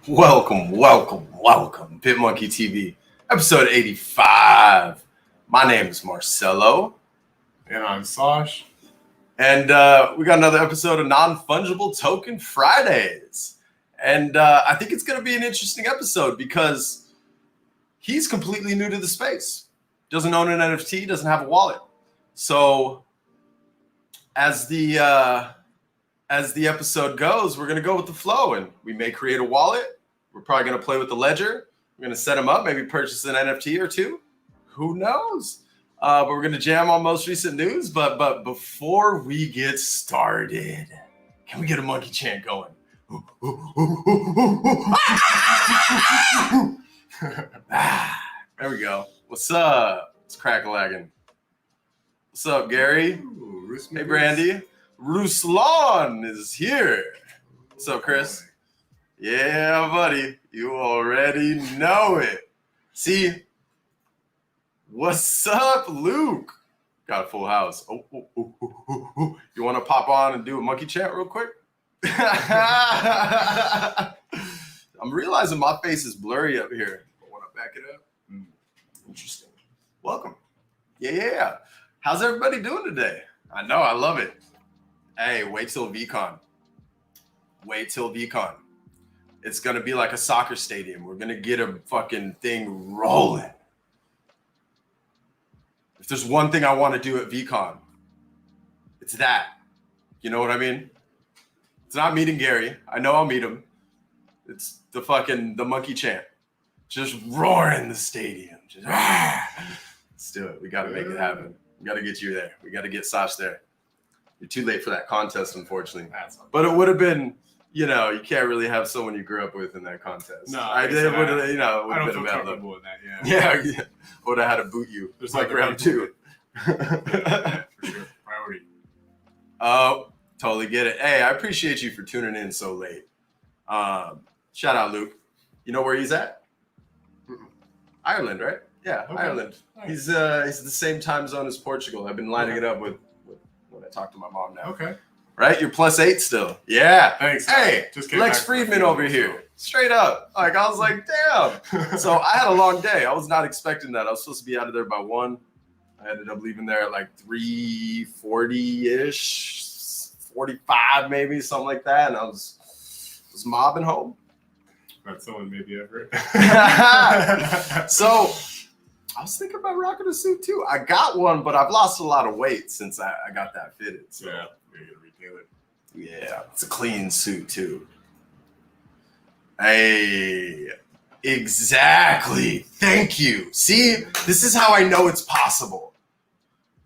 Welcome, BitmonkeyTV, episode 85. My name is Marcelo. And I'm Sash. And we got another episode of Non-Fungible Token Fridays. And I think it's going to be an interesting episode because he's completely new to the space. Doesn't own an NFT, doesn't have a wallet. So as the episode goes, we're going to go with the flow, and we may create a wallet. We're probably going to play with the ledger. We're going to set them up, maybe purchase an NFT or two. Who knows? But we're going to jam on most recent news. But before we get started, can we get a monkey chant going? There we go. What's up? It's crack-a-lagging. What's up, Gary? Hey, Brandy. Ruslan is here. What's up, Chris? Yeah, buddy. You already know it. See? What's up, Luke? Got a full house. Oh. You want to pop on and do a monkey chant real quick? I'm realizing my face is blurry up here. I want to back it up. Interesting. Welcome. Yeah. How's everybody doing today? I know. I love it. Hey, wait till VCon. It's going to be like a soccer stadium. We're going to get a fucking thing rolling. If there's one thing I want to do at VCon, it's that. You know what I mean? It's not meeting Gary. I know I'll meet him. It's the monkey chant. Just roaring the stadium. Let's do it. We got to make it happen. We got to get you there. We got to get Sash there. You're too late for that contest, unfortunately. But it would have been, you can't really have someone you grew up with in that contest. No, I don't feel comfortable with that. Yeah. I would have had to boot you. There's like round two. For sure. Priority. Oh, totally get it. Hey, I appreciate you for tuning in so late. Shout out, Luke. You know where he's at? Ireland, right? Yeah, okay. Ireland. Nice. He's the same time zone as Portugal. I've been lining it up with when I talk to my mom now. Okay. Right? You're +8 still. Yeah. Thanks. Hey, just Lex Friedman over here. Straight up. Like, I was like, damn. So I had a long day. I was not expecting that. I was supposed to be out of there by 1. I ended up leaving there at like 3:40-ish, 45 maybe, something like that. And I was mobbing home. But someone made the effort. So I was thinking about rocking a suit too. I got one, but I've lost a lot of weight since I got that fitted. So yeah, you're gonna retail it. Yeah, it's a clean suit too. Hey, exactly. Thank you. See, this is how I know it's possible.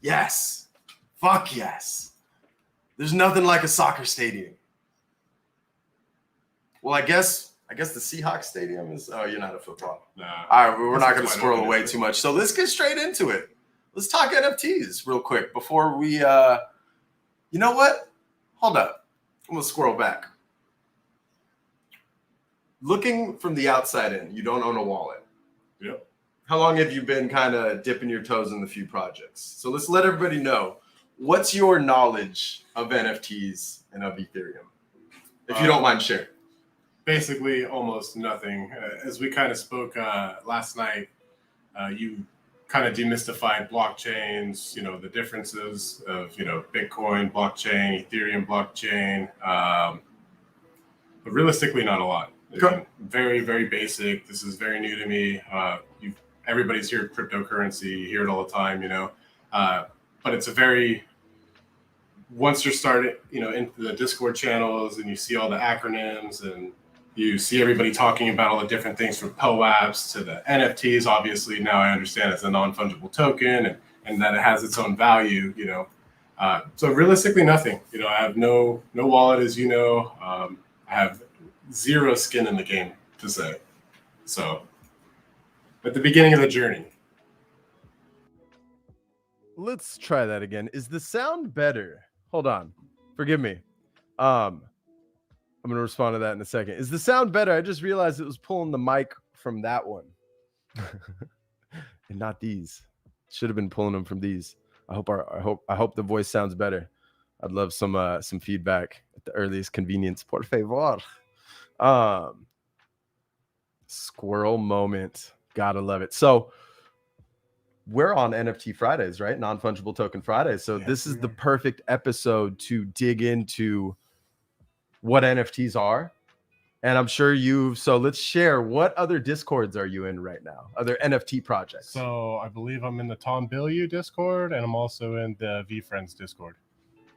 Yes. Fuck yes. There's nothing like a soccer stadium. Well, I guess the Seahawks stadium is. Oh, you're not a football. Nah. All right, we're not going to squirrel away too much. So let's get straight into it. Let's talk NFTs real quick before we. You know what? Hold up. I'm going to squirrel back. Looking from the outside in, you don't own a wallet. Yep. How long have you been kind of dipping your toes in the few projects? So let's let everybody know. What's your knowledge of NFTs and of Ethereum? If you don't mind sharing. Basically, almost nothing. As we kind of spoke last night, you kind of demystified blockchains, the differences of, Bitcoin blockchain, Ethereum blockchain, but realistically, not a lot. Okay. Very, very basic. This is very new to me. Everybody's heard cryptocurrency, you hear it all the time, but it's once you're started, into the Discord channels and you see all the acronyms and you see everybody talking about all the different things from POAPs to the NFTs. Obviously, now I understand it's a non-fungible token and that it has its own value, So realistically, nothing. I have no wallet, as you know. I have zero skin in the game, to say. So at the beginning of the journey. Let's try that again. Is the sound better? Hold on. Forgive me. I'm going to respond to that in a second. Is the sound better? I just realized it was pulling the mic from that one and not these. Should have been pulling them from these. I hope the voice sounds better. I'd love some feedback at the earliest convenience. Por favor. Squirrel moment. Gotta love it. So we're on NFT Fridays, right? Non-Fungible Token Fridays. So this is the perfect episode to dig into what NFTs are. And I'm sure so let's share, what other Discords are you in right now? Other NFT projects? So I believe I'm in the Tom Billieu Discord, and I'm also in the V Friends Discord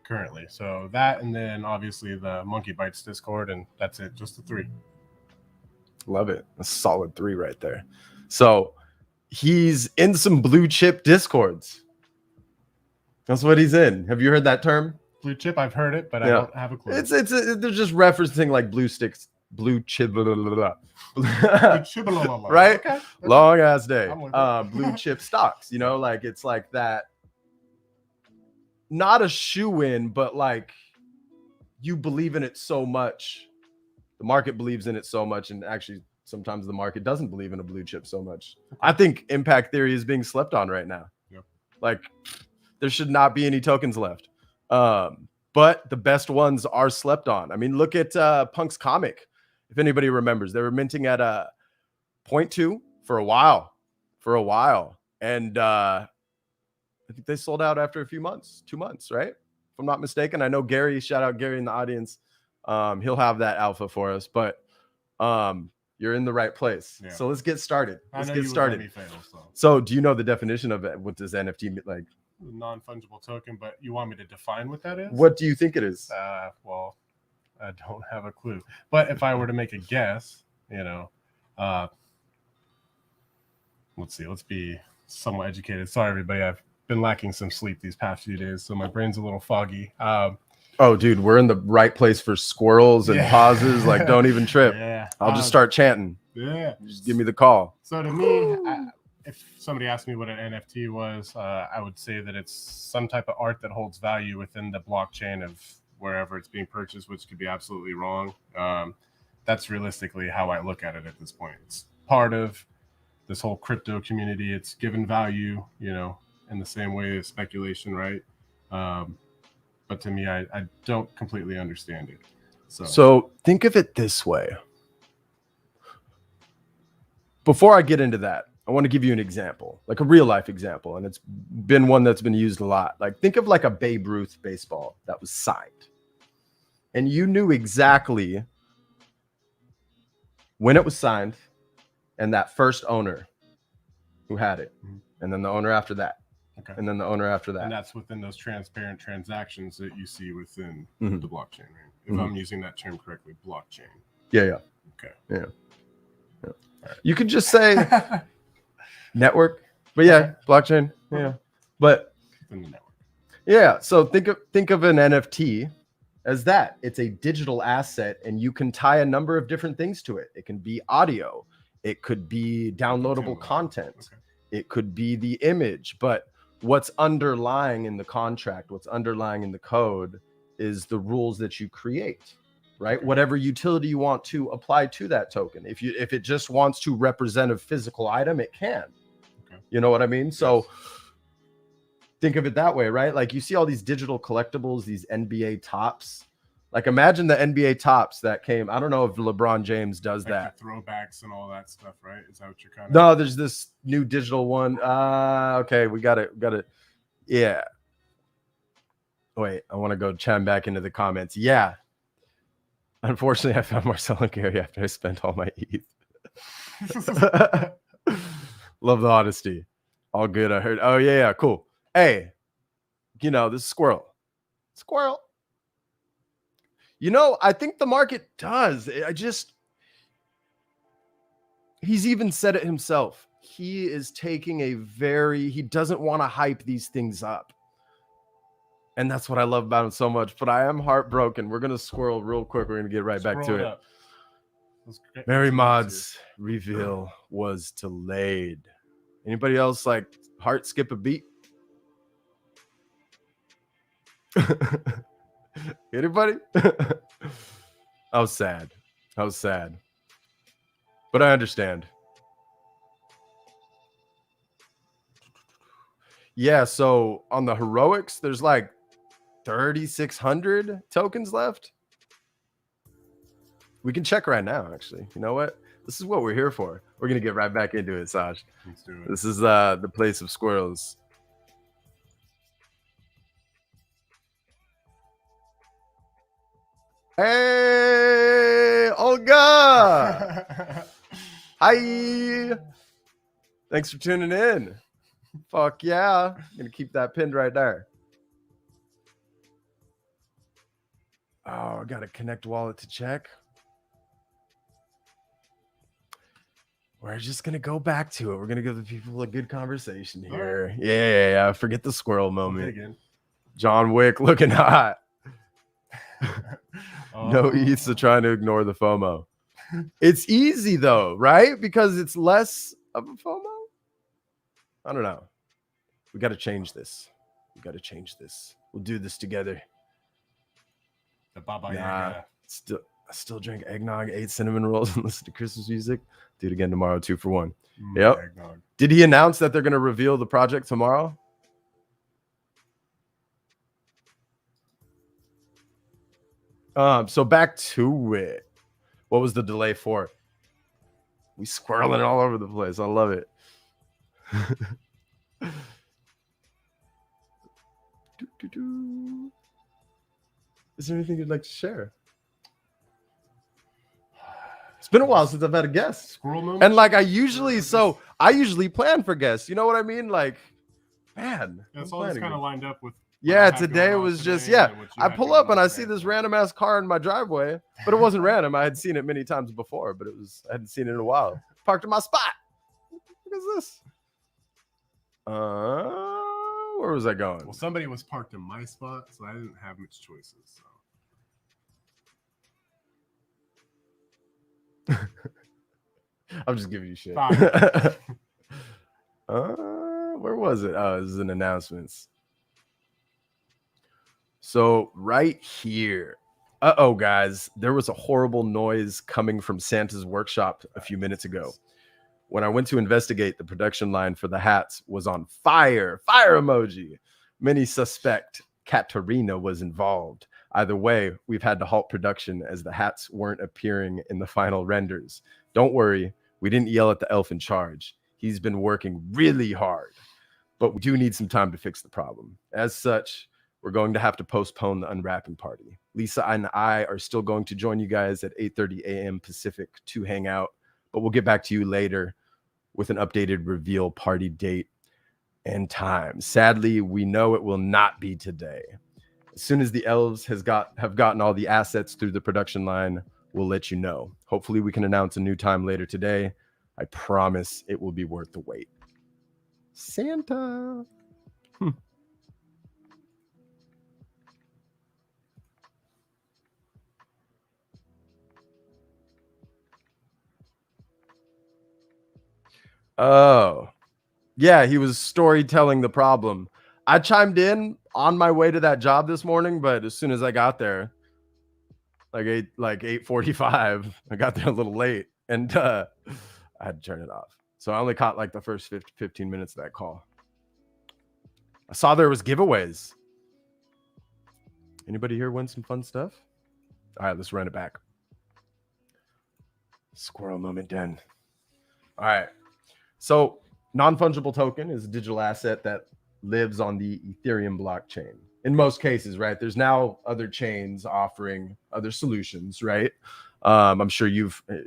currently. So that, and then obviously the Monkey Bites Discord, and that's it, just the 3. Love it. A solid 3 right there. So he's in some blue chip Discords. That's what he's in. Have you heard that term? Blue chip, I've heard it, but I don't have a clue. They're just referencing like blue chip, right? Okay. Long ass day. Blue chip stocks, you know, like it's like that. Not a shoe in, but like you believe in it so much. The market believes in it so much, and actually sometimes the market doesn't believe in a blue chip so much. I think impact theory is being slept on right now. Yep. Like there should not be any tokens left. But the best ones are slept on. I mean, look at Punk's comic. If anybody remembers, they were minting at 0.2 for a while. And I think they sold out after a few months, 2 months, right? If I'm not mistaken. I know Gary, shout out Gary in the audience. He'll have that alpha for us, but you're in the right place. Yeah. So let's get started. So do you know the definition of it? What does NFT like? Non-fungible token, but you want me to define what that is? What do you think it is? Well, I don't have a clue. But if I were to make a guess, let's be somewhat educated. Sorry, everybody. I've been lacking some sleep these past few days, so my brain's a little foggy. Oh, dude, we're in the right place for squirrels and pauses. Like, don't even trip. I'll just start chanting. Just give me the call. So to me, if somebody asked me what an NFT was, I would say that it's some type of art that holds value within the blockchain of wherever it's being purchased, which could be absolutely wrong. That's realistically how I look at it at this point. It's part of this whole crypto community. It's given value, in the same way as speculation, right? But to me, I don't completely understand it. So think of it this way. Before I get into that, I want to give you an example, like a real life example. And it's been one that's been used a lot. Like think of like a Babe Ruth baseball that was signed. And you knew exactly when it was signed and that first owner who had it. And then the owner after that. Okay. And then the owner after that. And that's within those transparent transactions that you see within the blockchain, right? If I'm using that term correctly, blockchain. Yeah. Okay. Yeah. Right. You could just say network, but blockchain. Yeah. But within the network. Yeah. So think of an NFT as that. It's a digital asset, and you can tie a number of different things to it. It can be audio. It could be downloadable content. Okay. It could be the image, but what's underlying in the contract, what's underlying in the code is the rules that you create, right? Whatever utility you want to apply to that token. If it just wants to represent a physical item, it can. Okay. You know what I mean? Yes. So think of it that way, right? Like you see all these digital collectibles, these NBA tops. Like imagine the NBA tops that came. I don't know if LeBron James does like that. The throwbacks and all that stuff, right? Is that what you're kind of? No, there's this new digital one. Okay, we got it. Yeah. Wait, I want to go chime back into the comments. Yeah. Unfortunately, I found Marcel and Gary after I spent all my ETH. Love the honesty. All good. I heard. Oh yeah, cool. Hey, this is Squirrel. I think the market does. He's even said it himself. He is taking he doesn't want to hype these things up. And that's what I love about him so much. But I am heartbroken. We're going to squirrel real quick. We're going to get right back to it. Mary Mod's reveal was delayed. Anybody else like heart skip a beat? Anybody? I was sad. But I understand. Yeah, so on the heroics, there's like 3,600 tokens left. We can check right now, actually. You know what? This is what we're here for. We're gonna get right back into it, Saj. Let's do it. This is the place of squirrels. Hey, Olga! Hi! Thanks for tuning in. Fuck yeah. I'm gonna keep that pinned right there. Oh, I gotta connect wallet to check. We're just gonna go back to it. We're gonna give the people a good conversation here. Right. Yeah. Forget the squirrel Okay, moment. again. John Wick looking hot. No Oh. ETHs are trying to ignore the FOMO. It's easy though, right? Because it's less of a FOMO. I don't know. We got to change this. We'll do this together. The Baba Nah, Yaga. I still drink eggnog, 8 cinnamon rolls, and listen to Christmas music. Do it again tomorrow, 2 for 1. Yep. Eggnog. Did he announce that they're going to reveal the project tomorrow? So back to it. What was the delay for? We squirreling all over the place. I love it. Is there anything you'd like to share? It's been a while since I've had a guest. Squirrel moment. And like I usually plan for guests. You know what I mean? Like, man. That's I'm all that's planning kind of it. lined up with. Yeah, what I had today going on was just, today yeah. and what you I had pull going up and on I see today. this random ass car in my driveway, but it wasn't random. I had seen it many times before, but I hadn't seen it in a while. Parked in my spot. What is this? Where was I going? Well, somebody was parked in my spot, so I didn't have much choices. So. I'm just giving you shit. Fine. Where was it? Oh, this is an announcements. So right here. Uh-oh, guys. There was a horrible noise coming from Santa's workshop a few minutes ago. When I went to investigate, the production line for the hats was on fire. Fire emoji. Many suspect Katarina was involved. Either way, we've had to halt production as the hats weren't appearing in the final renders. Don't worry, we didn't yell at the elf in charge. He's been working really hard, but we do need some time to fix the problem. As such, we're going to have to postpone the unwrapping party. Lisa and I are still going to join you guys at 8:30 a.m. Pacific to hang out, but we'll get back to you later with an updated reveal party date and time. Sadly, we know it will not be today. As soon as the elves have gotten all the assets through the production line, we'll let you know. Hopefully we can announce a new time later today. I promise it will be worth the wait. Santa. Oh, yeah, he was storytelling the problem. I chimed in on my way to that job this morning, but as soon as I got there, like 8:45, I got there a little late and I had to turn it off. So I only caught like the first 15 minutes of that call. I saw there was giveaways. Anybody here win some fun stuff? All right, let's run it back. Squirrel moment done. All right. So non-fungible token is a digital asset that lives on the Ethereum blockchain. In most cases, right? There's now other chains offering other solutions, right? I'm sure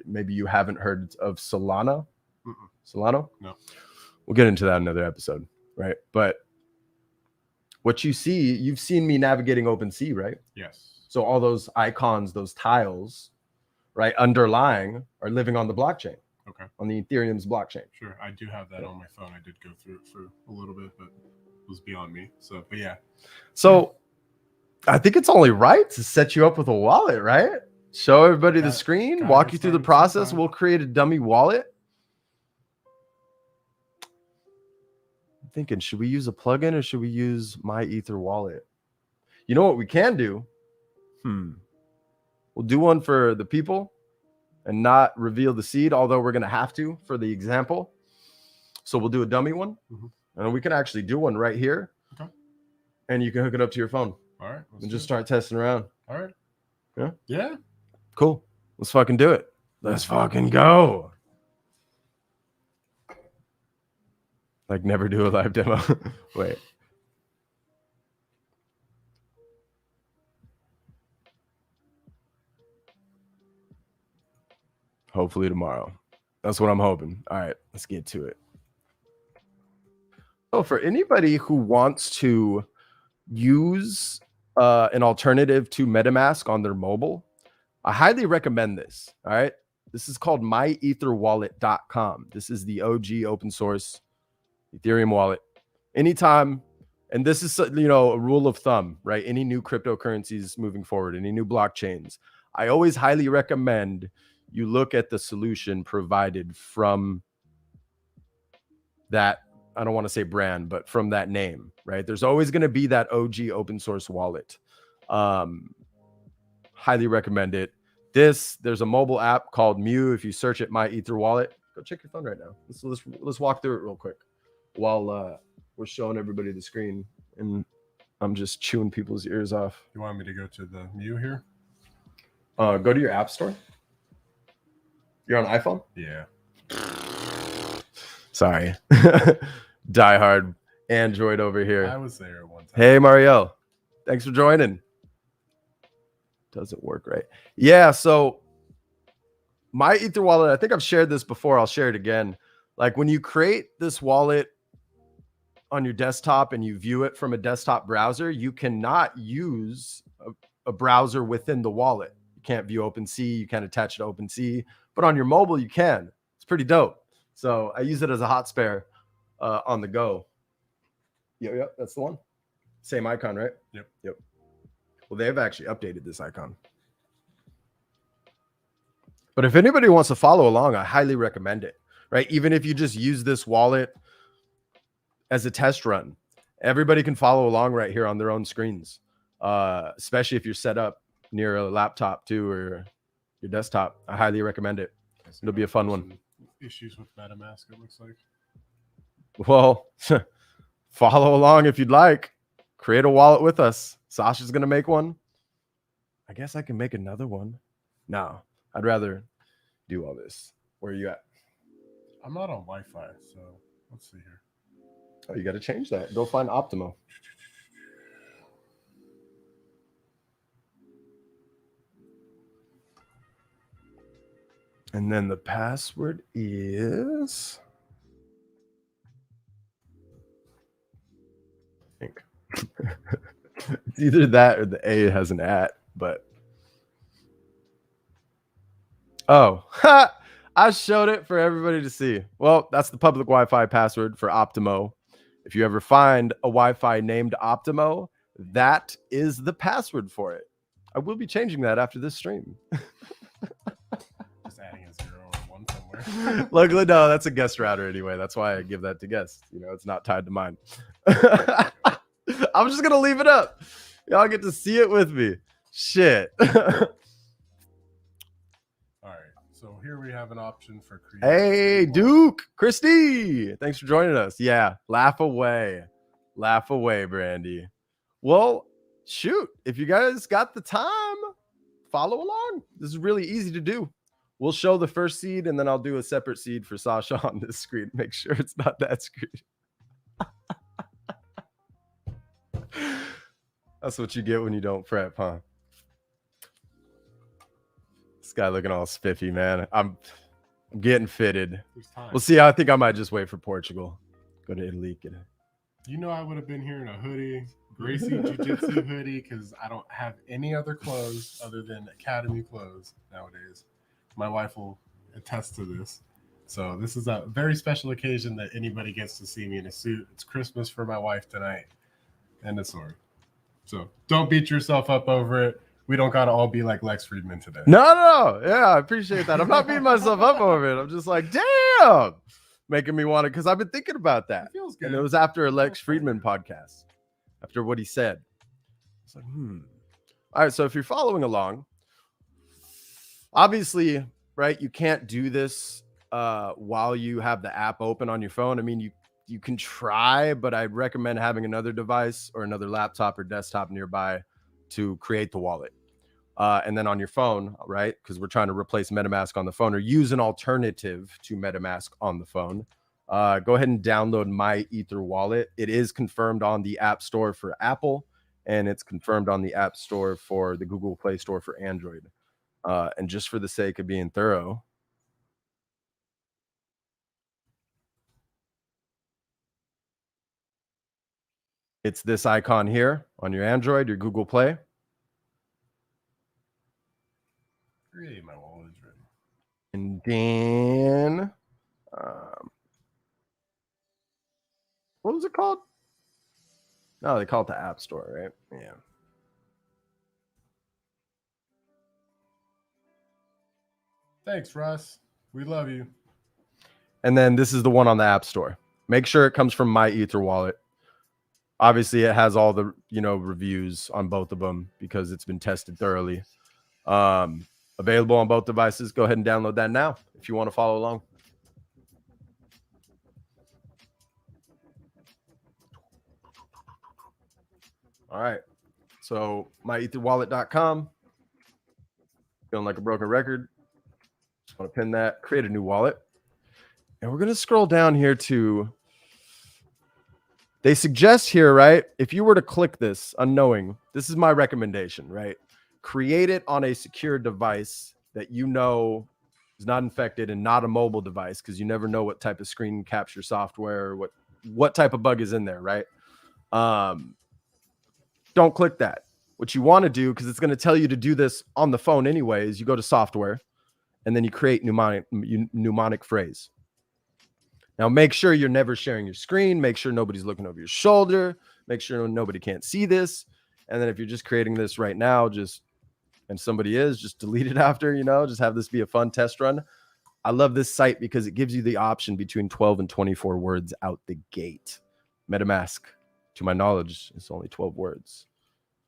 maybe you haven't heard of Solana. Solano? No. We'll get into that in another episode, right? But what you've seen me navigating OpenSea, right? Yes. So all those icons, those tiles, right, underlying are living on the blockchain. Okay. On the Ethereum's blockchain. Sure. I do have that on my phone. I did go through it for a little bit, but it was beyond me. So, but yeah. So I think it's only right to set you up with a wallet, right? Show everybody the screen, walk you through the process. We'll create a dummy wallet. I'm thinking, should we use a plugin or should we use my Ether wallet? You know what we can do? We'll do one for the people and not reveal the seed, although we're going to have to for the example. So we'll do a dummy one. And we can actually do one right here. Okay. And you can hook it up to your phone. All right. And just start testing around. All right. Yeah? Yeah. Cool. Let's fucking do it. Let's fucking go. Like never do a live demo. Wait. Hopefully tomorrow. That's what I'm hoping. All right, let's get to it. So for anybody who wants to use an alternative to MetaMask on their mobile, I highly recommend this. All right. This is called myetherwallet.com. This is the OG open source Ethereum wallet. Anytime, and this is, a rule of thumb, right? Any new cryptocurrencies moving forward, any new blockchains, I always highly recommend you look at the solution provided from that, I don't want to say brand, but from that name, right? There's always going to be that OG open source wallet. Highly recommend it. There's a mobile app called Mew. If you search it, My Ether Wallet, go check your phone right now. Let's walk through it real quick while we're showing everybody the screen, and I'm just chewing people's ears off. You want me to go to the Mew here? Go to your app store. You're on iPhone? Yeah. Sorry. Diehard Android over here. I was there one time. Hey, Mario. Thanks for joining. Doesn't work right. Yeah, so My Ether Wallet, I think I've shared this before. I'll share it again. Like when you create this wallet on your desktop and you view it from a desktop browser, you cannot use a browser within the wallet. You can't view OpenSea. You can't attach it to OpenSea. But on your mobile, you can. It's pretty dope. So I use it as a hot spare on the go. Yep, that's the one. Same icon, right? Yep. Well, they've actually updated this icon. But if anybody wants to follow along, I highly recommend it, right? Even if you just use this wallet as a test run, everybody can follow along right here on their own screens, especially if you're set up near a laptop too or your desktop. I highly recommend it. It'll be a fun one. Issues with MetaMask, it looks like. Well, follow along if you'd like. Create a wallet with us. Sasha's going to make one. I guess I can make another one. No, I'd rather do all this. Where are you at? I'm not on Wi-Fi, so let's see here. Oh, you got to change that. Go find Optimo. And then the password is... I think. It's either that or the A has an at, but... Oh, I showed it for everybody to see. Well, that's the public Wi-Fi password for Optimo. If you ever find a Wi-Fi named Optimo, that is the password for it. I will be changing that after this stream. Just adding a 0 or 1 somewhere. Luckily, no, that's a guest router anyway. That's why I give that to guests. It's not tied to mine. I'm just going to leave it up. Y'all get to see it with me. Shit. So here we have an option for create. Hey, Duke, Christy, thanks for joining us. Yeah, laugh away, Brandy. Well, shoot, if you guys got the time, follow along. This is really easy to do. We'll show the first seed, and then I'll do a separate seed for Sasha on this screen. Make sure it's not that screen. That's what you get when you don't prep, huh? This guy looking all spiffy, man. I'm getting fitted. We'll see. I think I might just wait for Portugal. Go to Italy. Get it. I would have been here in a hoodie, Gracie Jiu-Jitsu hoodie, because I don't have any other clothes other than academy clothes nowadays. My wife will attest to this. So this is a very special occasion that anybody gets to see me in a suit. It's Christmas for my wife tonight. And a sword. So don't beat yourself up over it. We don't gotta all be like Lex Friedman today. No. Yeah, I appreciate that. I'm not beating myself up over it. I'm just like, damn, making me want it because I've been thinking about that. It feels good. And it was after a Lex Friedman podcast, after what he said. It's like, All right, so if you're following along, obviously, right, you can't do this while you have the app open on your phone. I mean, you can try, but I'd recommend having another device or another laptop or desktop nearby to create the wallet. And then on your phone, right? Because we're trying to replace MetaMask on the phone or use an alternative to MetaMask on the phone. Go ahead and download My Ether Wallet. It is confirmed on the App Store for Apple, and it's confirmed on the App Store for the Google Play Store for Android. And just for the sake of being thorough, it's this icon here on your Android, your Google Play. Create my wallet is ready. And then, what was it called? No, they call it the App Store, right? Yeah. Thanks, Russ. We love you. And then this is the one on the App Store. Make sure it comes from My Ether Wallet. Obviously, it has all the reviews on both of them because it's been tested thoroughly. Available on both devices. Go ahead and download that now if you want to follow along. All right. So myetherwallet.com. Feeling like a broken record. Just want to pin that, create a new wallet. And we're going to scroll down here to, they suggest here, right? If you were to click this unknowing, this is my recommendation, right? Create it on a secure device that you know is not infected and not a mobile device, because you never know what type of screen capture software, what type of bug is in there, right? Don't click that. What you want to do, because it's going to tell you to do this on the phone anyways, you go to software and then you create mnemonic phrase. Now, make sure you're never sharing your screen. Make sure nobody's looking over your shoulder. Make sure nobody can't see this. And then if you're just creating this right now, and somebody is, just delete it after, just have this be a fun test run. I love this site because it gives you the option between 12 and 24 words out the gate. MetaMask, to my knowledge, is only 12 words.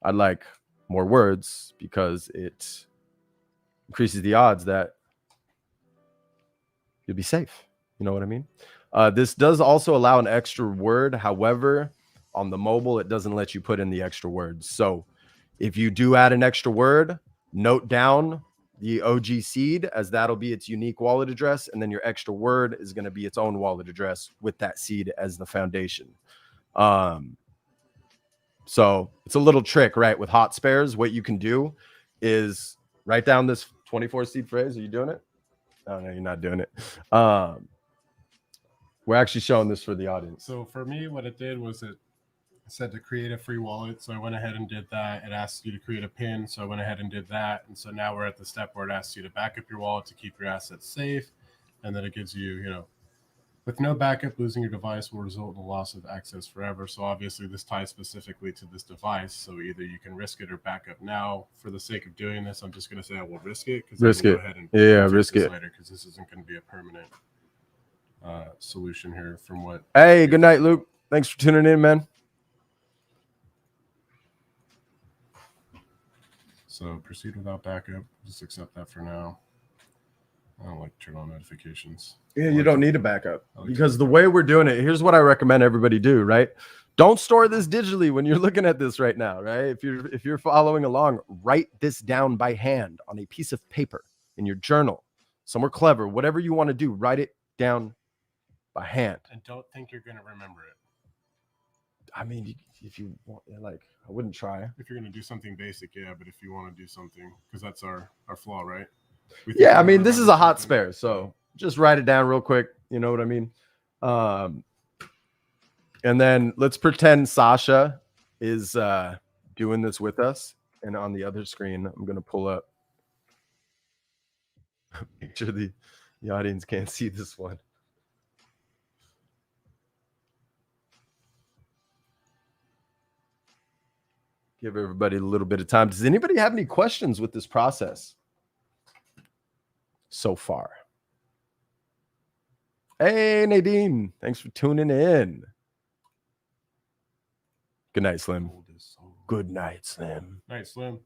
I'd like more words because it increases the odds that you'll be safe. You know what I mean? This does also allow an extra word. However, on the mobile, it doesn't let you put in the extra words. So if you do add an extra word, note down the OG seed, as that'll be its unique wallet address. And then your extra word is going to be its own wallet address with that seed as the foundation. So it's a little trick, right? With hot spares, what you can do is write down this 24 seed phrase. Are you doing it? Oh, no, you're not doing it. We're actually showing this for the audience. So for me, what it did was it said to create a free wallet. So I went ahead and did that. It asked you to create a PIN. So I went ahead and did that. And so now we're at the step where it asks you to back up your wallet to keep your assets safe. And then it gives you, with no backup, losing your device will result in the loss of access forever. So obviously this ties specifically to this device. So either you can risk it or back up now. For the sake of doing this, I'm just going to say I will risk it. Risk it. Go ahead and risk it. later, because this isn't going to be a permanent solution here from what. Hey, good night, Luke. Thanks for tuning in, man. So proceed without backup. Just accept that for now. I don't like to turn on notifications. Yeah, you don't need a backup because the way we're doing it, here's what I recommend everybody do, right? Don't store this digitally when you're looking at this right now, right? If you're following along, write this down by hand on a piece of paper in your journal, somewhere clever, whatever you want to do, write it down by hand. And don't think you're going to remember it. I mean, if you want, I wouldn't try. If you're going to do something basic, yeah, but if you want to do something, because that's our flaw, right? Yeah, I mean, this is a hot spare, so just write it down real quick. You know what I mean? And then let's pretend Sasha is doing this with us. And on the other screen, I'm going to pull up. Make sure the audience can't see this one. Give everybody a little bit of time. Does anybody have any questions with this process so far? Hey, Nadine. Thanks for tuning in. Good night, Slim. Good night, Slim. Night, Slim.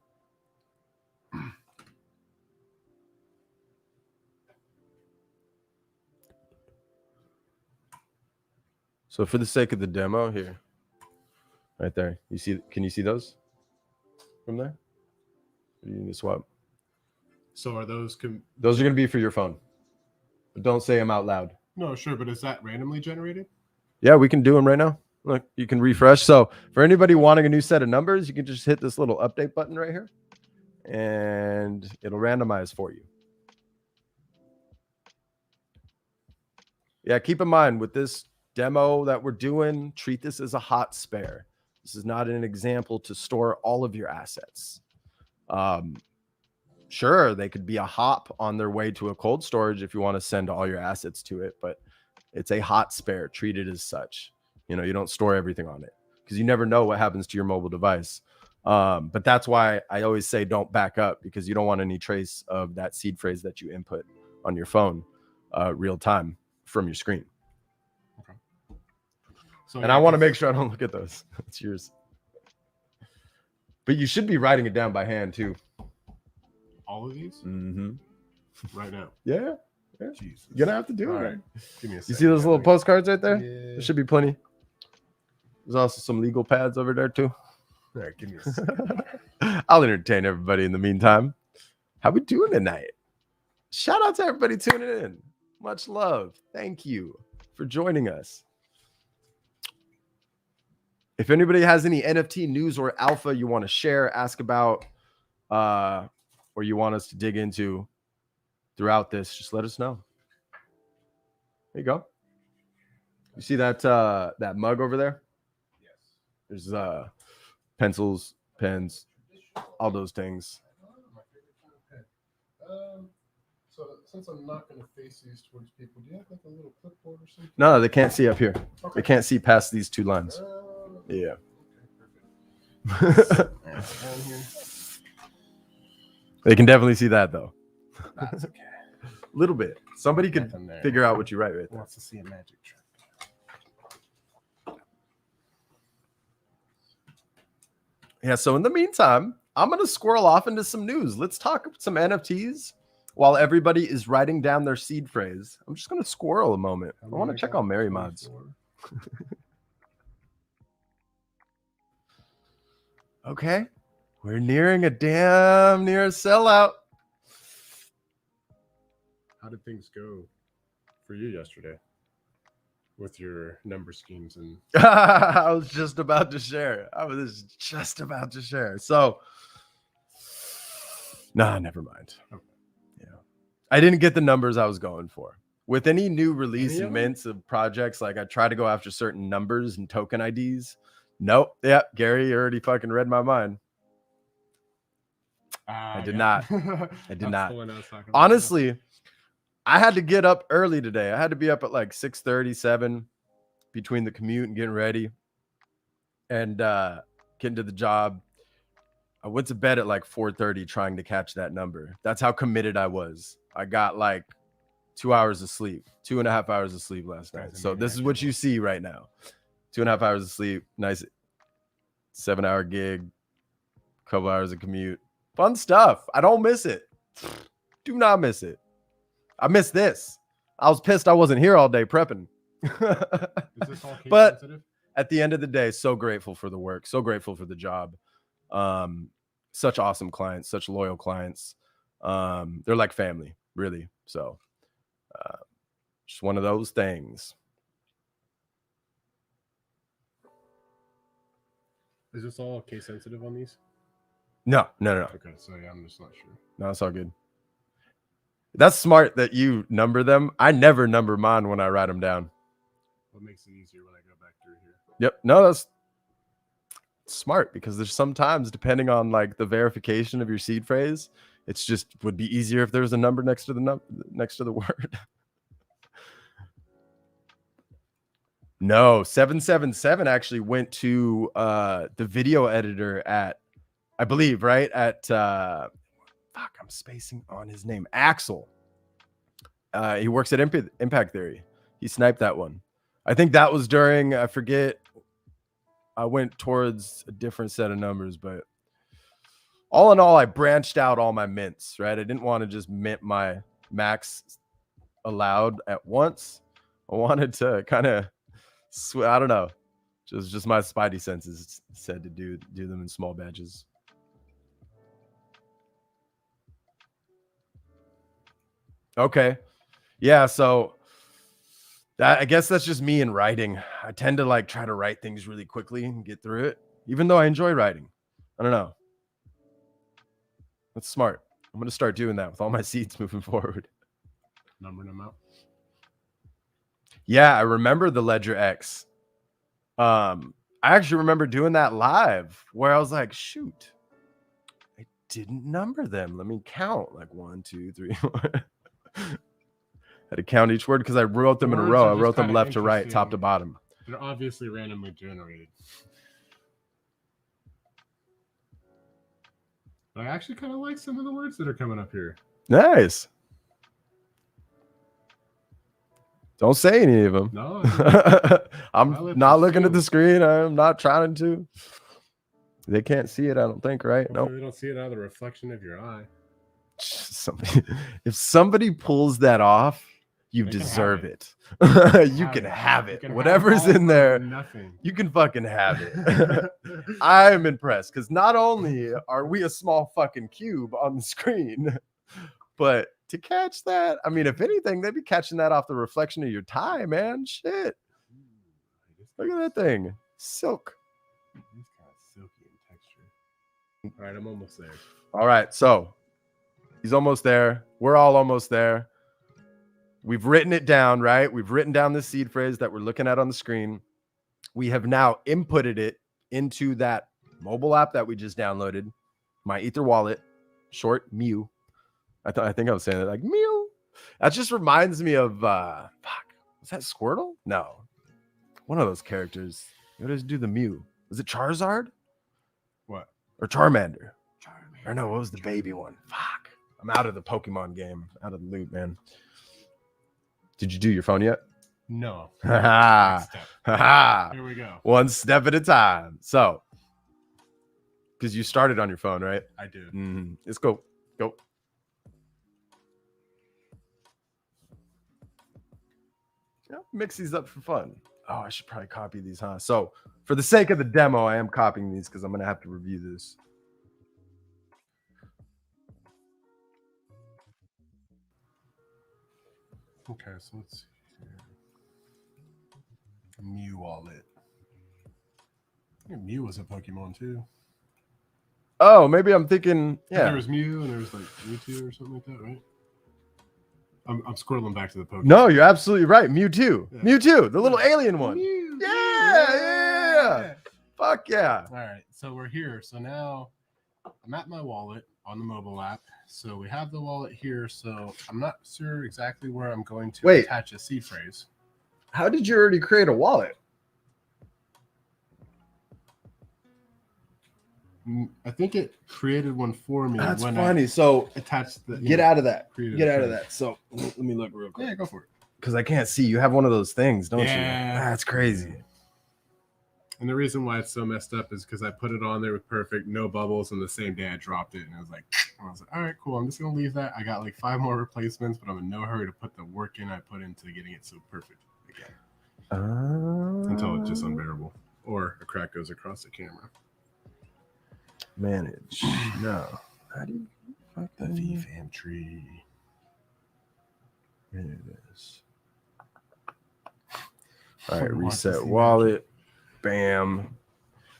So for the sake of the demo here, right there, can you see those from there? You need to swap. So are those? Those are going to be for your phone. But don't say them out loud. No, sure, but is that randomly generated? Yeah, we can do them right now. Look, you can refresh. So for anybody wanting a new set of numbers, you can just hit this little update button right here, and it'll randomize for you. Yeah, keep in mind with this demo that we're doing, treat this as a hot spare. This is not an example to store all of your assets. Sure, they could be a hop on their way to a cold storage if you want to send all your assets to it, but it's a hot spare. Treat it as such. You know, you don't store everything on it because you never know what happens to your mobile device. But that's why I always say don't back up, because you don't want any trace of that seed phrase that you input on your phone real time from your screen. Okay. So and I want to make sure I don't look at those. It's yours. But you should be writing it down by hand too. All of these? Mm-hmm. Right now. Yeah. Jesus. You're gonna have to do it. Right. Give me a You second. see those little postcards right there? Yeah. There should be plenty. There's also some legal pads over there too. All right, give me a second. I'll entertain everybody in the meantime. How we doing tonight? Shout out to everybody tuning in. Much love. Thank you for joining us. If anybody has any NFT news or alpha you want to share, ask about, or you want us to dig into throughout this, just let us know. There you go. You see that that mug over there? Yes. There's pencils, pens, all those things. So since I'm not going to face these towards people, do you have like a little clipboard or something? No, they can't see up here. Okay. They can't see past these two lines. Yeah. Okay, perfect. Down here. They can definitely see that though. That's okay. A little bit. Somebody could Nothing there. figure out what you write right there. Wants to see a magic trick. Yeah, so in the meantime, I'm going to squirrel off into some news. Let's talk some NFTs while everybody is writing down their seed phrase. I'm just going to squirrel a moment. I want to check on Mary Mods. Okay. We're nearing a damn near sellout. How did things go for you yesterday with your number schemes? And I was just about to share. So, nah, never mind. Okay. Yeah. I didn't get the numbers I was going for. With any new release Any and of mints of projects, like I try to go after certain numbers and token IDs. Nope. Yeah, Gary already fucking read my mind. I did not. I did not. Honestly, I had to get up early today. I had to be up at like 6:37 between the commute and getting ready and getting to the job. I went to bed at like 4:30 trying to catch that number. That's how committed I was. I got like 2 hours of sleep, 2.5 hours of sleep last night. So this is what you see right now. 2.5 hours of sleep, nice 7-hour gig, couple hours of commute. Fun stuff. I don't miss it. Do not miss it. I miss this. I was pissed I wasn't here all day prepping. Is this all case But sensitive? at the end of the day, so grateful for the work, so grateful for the job. Such awesome clients, such loyal clients. They're like family, really. So just one of those things. Is this all case sensitive on these? No. Okay, so yeah, I'm just not sure. No, it's all good. That's smart that you number them. I never number mine when I write them down. What makes it easier when I go back through here? Yep. No, that's smart because there's sometimes, depending on like the verification of your seed phrase, it's just would be easier if there was a number next to the next to the word. No, 777 actually went to the video editor at, I believe, right at I'm spacing on his name, Axel. He works at Impact Theory. He sniped that one. I think that was during, I forget, I went towards a different set of numbers, but all in all, I branched out all my mints, right? I didn't want to just mint my max allowed at once. I wanted to kind of, I don't know, just my spidey senses said to do them in small batches. Okay. Yeah. So I guess that's just me in writing. I tend to like try to write things really quickly and get through it, even though I enjoy writing. I don't know. That's smart. I'm going to start doing that with all my seeds moving forward. Numbering them out. Yeah, I remember the Ledger X. I actually remember doing that live where I was like, shoot, I didn't number them. Let me count like 1, 2, 3, 4. Had to count each word because I wrote them in a Words row. are I just wrote them kinda left to right, top to interesting. bottom. They're obviously randomly generated. But I actually kind of like some of the words that are coming up here. Nice. Don't say any of them. No, I'm not looking at the screen. I'm not trying to. They can't see it, I don't think, right? No. They don't see it out of the reflection of your eye. If somebody pulls that off, you They can have deserve it. it. You can have it. Whatever's in there, Nothing. you can fucking have it. I'm impressed because not only are we a small fucking cube on the screen, but to catch that, I mean, if anything, they'd be catching that off the reflection of your tie, man. Shit. Look at that thing. Silk. It's kind of silky in texture. All right, I'm almost there. All right, so he's almost there. We're all almost there. We've written it down, right? We've written down the seed phrase that we're looking at on the screen. We have now inputted it into that mobile app that we just downloaded, My Ether Wallet, short Mew. I think I was saying it like Mew. That just reminds me of fuck. Was that Squirtle? No, one of those characters. What does do the Mew? Was it Charizard? What? Or Charmander? Or no, what was the baby one? Fuck. I'm out of the Pokemon game. Out of the loop, man. Did you do your phone yet? No. Ha ha. Here we go. One step at a time. So, because you started on your phone, right? I did. Let's go. Go. Yeah, mix these up for fun. Oh, I should probably copy these, huh? So, for the sake of the demo, I am copying these because I'm going to have to review this. Okay, so let's see here. Mew Wallet. I think Mew was a Pokemon too. Oh, maybe I'm thinking, yeah. There was Mew and there was like Mewtwo or something like that, right? I'm scrolling back to the Pokemon. No, you're absolutely right. Mewtwo. Yeah. Mewtwo, the little alien one. Mew, Yeah. Fuck yeah. All right, so we're here. So now I'm at my wallet on the mobile app. So we have the wallet here. So I'm not sure exactly where I'm going to attach a seed phrase. How did you already create a wallet? I think it created one for me. That's when funny. So attached the get out of that. created Get a out of phrase. that. So let me look real quick. Yeah, go for it. Because I can't see. You have one of those things, don't you? Yeah. That's crazy. And the reason why it's so messed up is because I put it on there with perfect, no bubbles, and the same day I dropped it. And I was like, all right, cool. I'm just going to leave that. I got like 5 more replacements, but I'm in no hurry to put the work in I put into getting it so perfect again. Until it's just unbearable. Or a crack goes across the camera. Manage. No. How do you fuck The that? VFam tree. There it is. All right, Watch reset this wallet. Bam.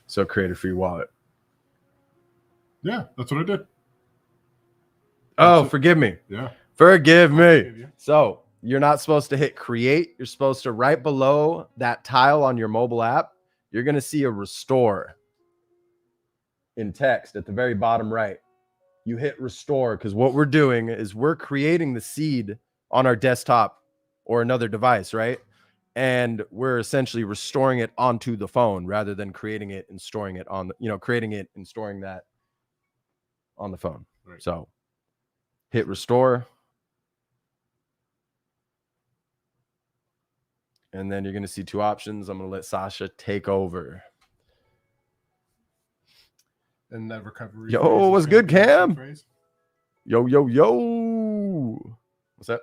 So create a free wallet. Yeah, that's what I did. Oh, That's it. forgive me. Yeah. Forgive me. Forgive you. So you're not supposed to hit create. You're supposed to right below that tile on your mobile app. You're going to see a restore in text at the very bottom right. You hit restore because what we're doing is we're creating the seed on our desktop or another device, right? And we're essentially restoring it onto the phone rather than creating it and storing it on, creating it and storing that on the phone. Right. So hit restore. And then you're going to see 2 options. I'm going to let Sasha take over. And that recovery. Yo, phrase is what's gonna good, be the seed Cam? phrase. Yo, yo, yo. What's that?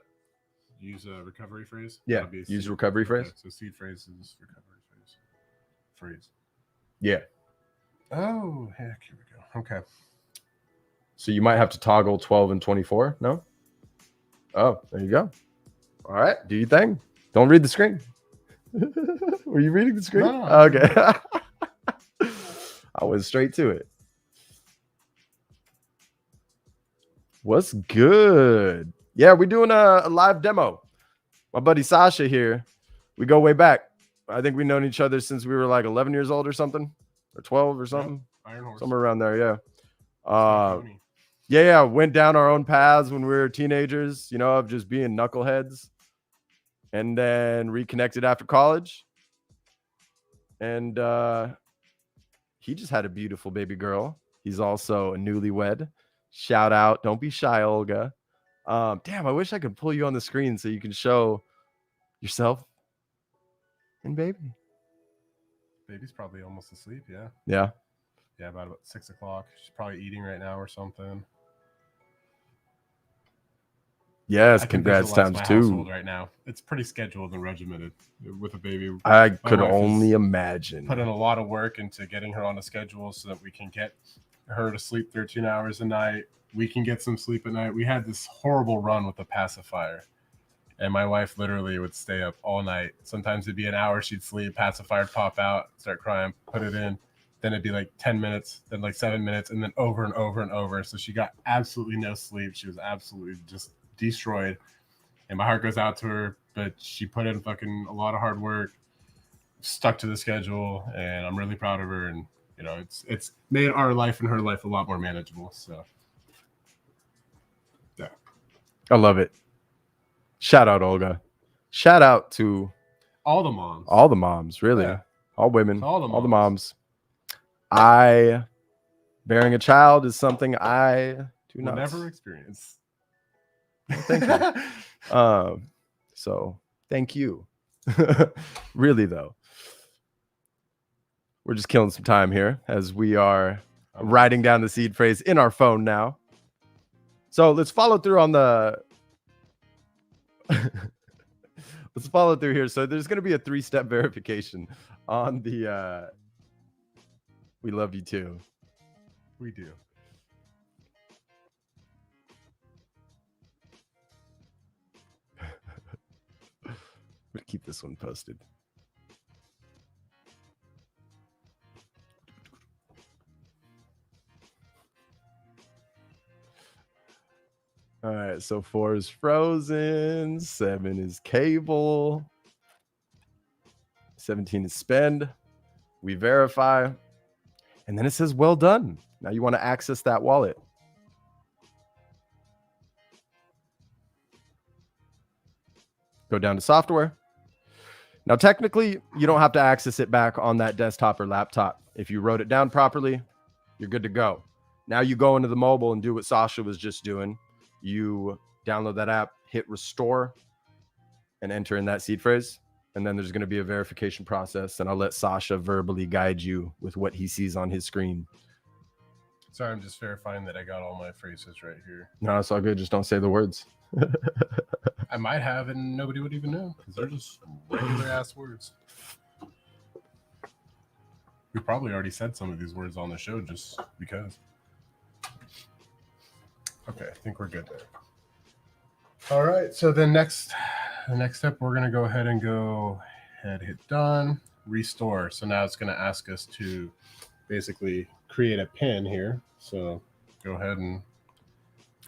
Use a recovery phrase. Yeah, That'll be a use seed- recovery phrase. Okay, so seed phrase is recovery phrase. Yeah. Oh, heck, here we go. Okay. So you might have to toggle 12 and 24. No? Oh, there you go. All right, do your thing. Don't read the screen. Were you reading the screen? No. Okay. I went straight to it. What's good? Yeah, we're doing a live demo. My buddy Sasha here. We go way back. I think we've known each other since we were like 11 years old or something, or 12 or something. Yep. Iron Horse. Somewhere around there, yeah. Yeah, went down our own paths when we were teenagers, you know, of just being knuckleheads, and then reconnected after college. And he just had a beautiful baby girl. He's also a newlywed. Shout out. Don't be shy, Olga. Damn, I wish I could pull you on the screen so you can show yourself and baby. Baby's probably almost asleep, yeah. Yeah. Yeah, about 6 o'clock. She's probably eating right now or something. Yes, congrats times two. Right now, it's pretty scheduled and regimented with a baby. I could only imagine. Put in a lot of work into getting her on a schedule so that we can get her to sleep 13 hours a night. We can get some sleep at night. We had this horrible run with the pacifier, and my wife literally would stay up all night. Sometimes it'd be an hour, she'd sleep, pacifier would pop out, start crying, put it in. Then it'd be like 10 minutes, then like 7 minutes, and then over and over and over. So she got absolutely no sleep. She was absolutely just destroyed, and my heart goes out to her, but she put in fucking a lot of hard work, stuck to the schedule, and I'm really proud of her. And you know, it's made our life and her life a lot more manageable. So yeah, I love it. Shout out Olga. Shout out to all the moms, really. Yeah. All women, all the moms. Bearing a child is something I do not never experience. Thank you. So thank you. Really though, we're just killing some time here as we are writing down the seed phrase in our phone now. So let's follow through on the let's follow through here. So there's going to be a 3-step verification on the we love you too. We do. I'm gonna keep this one posted. All right, so 4 is frozen, 7 is cable, 17 is spend. We verify, and then it says well done. Now you want to access that wallet. Go down to software. Now, technically, you don't have to access it back on that desktop or laptop. If you wrote it down properly, you're good to go. Now you go into the mobile and do what Sasha was just doing. You download that app, hit restore, and enter in that seed phrase. And then there's going to be a verification process, and I'll let Sasha verbally guide you with what he sees on his screen. Sorry, I'm just verifying that I got all my phrases right here. No, it's all good. Just don't say the words. I might have, and nobody would even know because they're just regular ass words. We probably already said some of these words on the show just because. Okay, I think we're good there. All right, so the next step, we're going to go ahead and hit done, restore. So now it's going to ask us to basically create a pin here. So go ahead and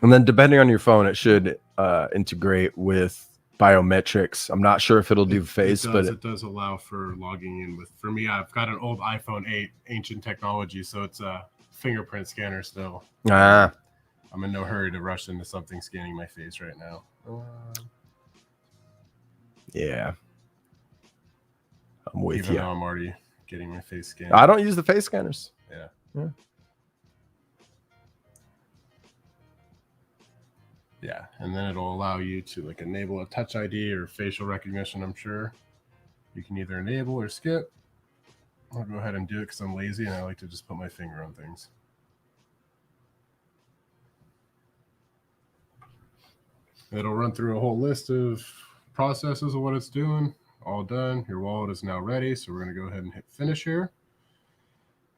then depending on your phone, it should integrate with biometrics. I'm not sure if it'll do face, but it does allow for logging in with. For me, I've got an old iPhone 8, ancient technology, so it's a fingerprint scanner still. I'm in no hurry to rush into something scanning my face right now. Yeah, I'm with Even you. though I'm already getting my face scanned. I don't use the face scanners. Yeah. Yeah, and then it'll allow you to like enable a touch ID or facial recognition, I'm sure. You can either enable or skip. I'll go ahead and do it because I'm lazy and I like to just put my finger on things. It'll run through a whole list of processes of what it's doing. All done. Your wallet is now ready. So we're going to go ahead and hit finish here.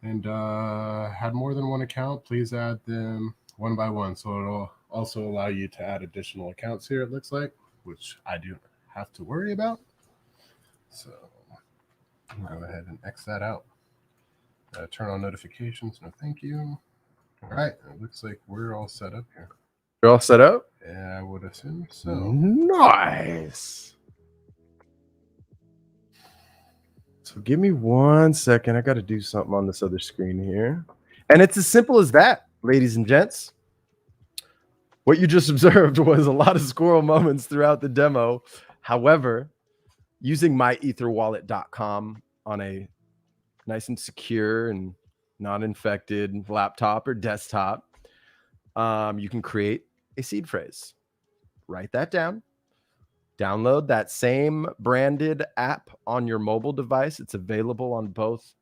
And had more than one account, please add them one by one. So it'll also allow you to add additional accounts here, it looks like, which I do have to worry about. So I'll go ahead and X that out. Turn on notifications. No, thank you. All right. It looks like we're all set up here. You're all set up? Yeah, I would assume so. Nice. So give me 1 second. I got to do something on this other screen here. And it's as simple as that, ladies and gents. What you just observed was a lot of squirrel moments throughout the demo. However, using myetherwallet.com on a nice and secure and non-infected laptop or desktop, you can create a seed phrase. Write that down. Download that same branded app on your mobile device. It's available on both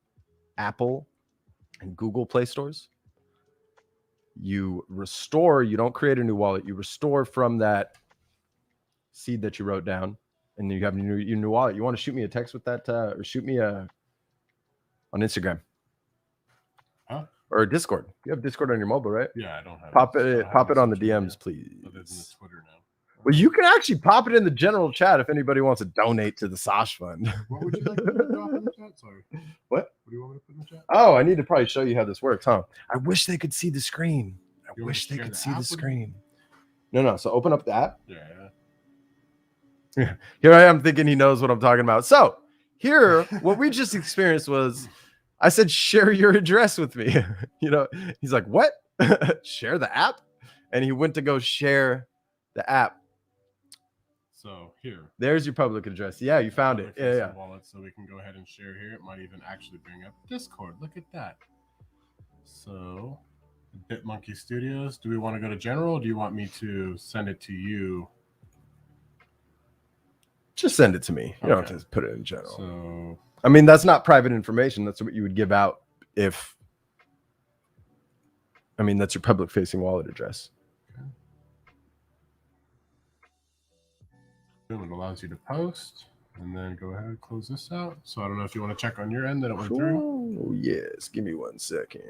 Apple and Google Play stores. You restore, you don't create a new wallet. You restore from that seed that you wrote down, and you have your new wallet. You want to shoot me a text with that, or shoot me on Instagram. Huh? Or Discord. You have Discord on your mobile, right? Yeah, I don't have Pop it on the DMs, please. Other than the Twitter now. Well, you can actually pop it in the general chat if anybody wants to donate to the Sash Fund. What would you like to drop in the chat? Sorry. What? What do you want me to put in the chat? Oh, I need to probably show you how this works, huh? I wish they could see the screen. I You wish they wanna could share see the the app with screen. No. So open up the app. Yeah. Here I am thinking he knows what I'm talking about. So here, what we just experienced was I said, share your address with me. He's like, what? Share the app? And he went to go share the app. So here. There's your public address. Yeah, you found it. Yeah. Wallet, so we can go ahead and share here. It might even actually bring up Discord. Look at that. So BitMonkey Studios. Do we want to go to general? Or do you want me to send it to you? Just send it to me. You don't Okay. have to put it in general. So I mean, that's not private information. That's what you would give out if, that's your public facing wallet address. it allows you to post, and then go ahead and close this out. So I don't know if you want to check on your end that it went through. Oh, yes. Give me 1 second.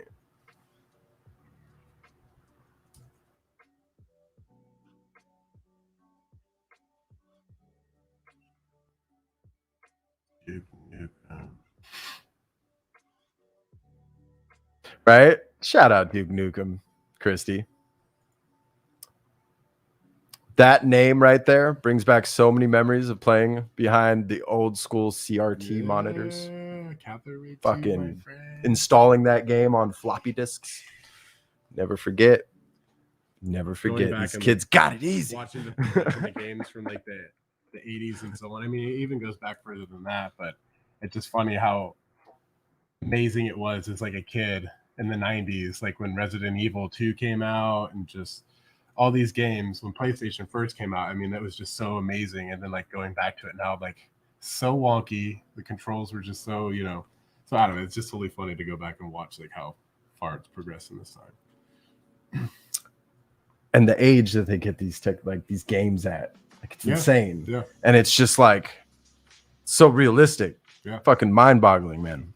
Right? Shout out Duke Nukem, Christy. That name right there brings back so many memories of playing behind the old school CRT monitors. Fucking installing that game on floppy disks. Never forget. These kids got it easy. Watching the games from like the 80s and so on. I mean, it even goes back further than that, but it's just funny how amazing it was as like a kid in the 90s, like when Resident Evil 2 came out and just all these games when PlayStation first came out. I mean, that was just so amazing. And then like going back to it now, like so wonky. The controls were just so, so I don't know. It's just totally funny to go back and watch like how far it's progressed in this time. And the age that they get these these games at, like it's insane. Yeah. And it's just like so realistic. Yeah. Fucking mind-boggling, man.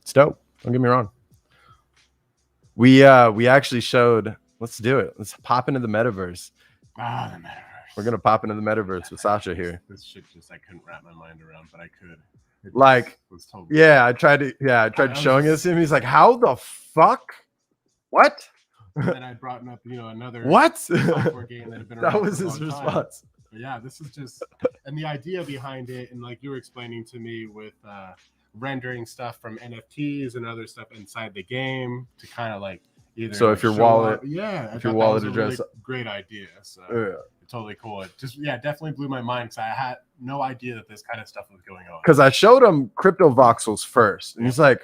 It's dope. Don't get me wrong. We actually showed. Let's do it. Let's pop into the metaverse. The metaverse. We're gonna pop into the metaverse with Sasha here. This shit just I couldn't wrap my mind around, but I could. It was totally I tried showing it to him. He's like, "How the fuck? What?" And then I brought up, another what software game that had been around that was for a his long time. response. But yeah, this is just, and the idea behind it, and like you were explaining to me with rendering stuff from NFTs and other stuff inside the game to kind of like either. So if your wallet, if your wallet address, really great idea. So yeah. totally cool. It just definitely blew my mind because I had no idea that this kind of stuff was going on. Because I showed him crypto voxels first, and he's like,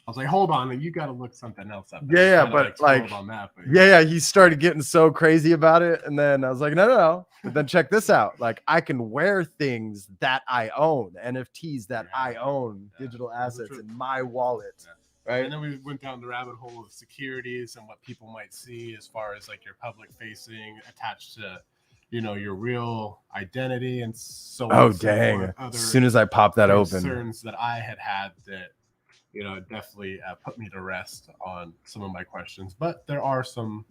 I was like, hold on, you got to look something else up. He started getting so crazy about it, and then I was like, no. But then check this out. Like, I can wear things that I own, NFTs that I own, digital assets in my wallet, right? And then we went down the rabbit hole of securities and what people might see as far as like your public facing attached to, your real identity and so on. Oh, dang. As soon as I pop that open. Concerns that I had that it definitely put me to rest on some of my questions. But there are some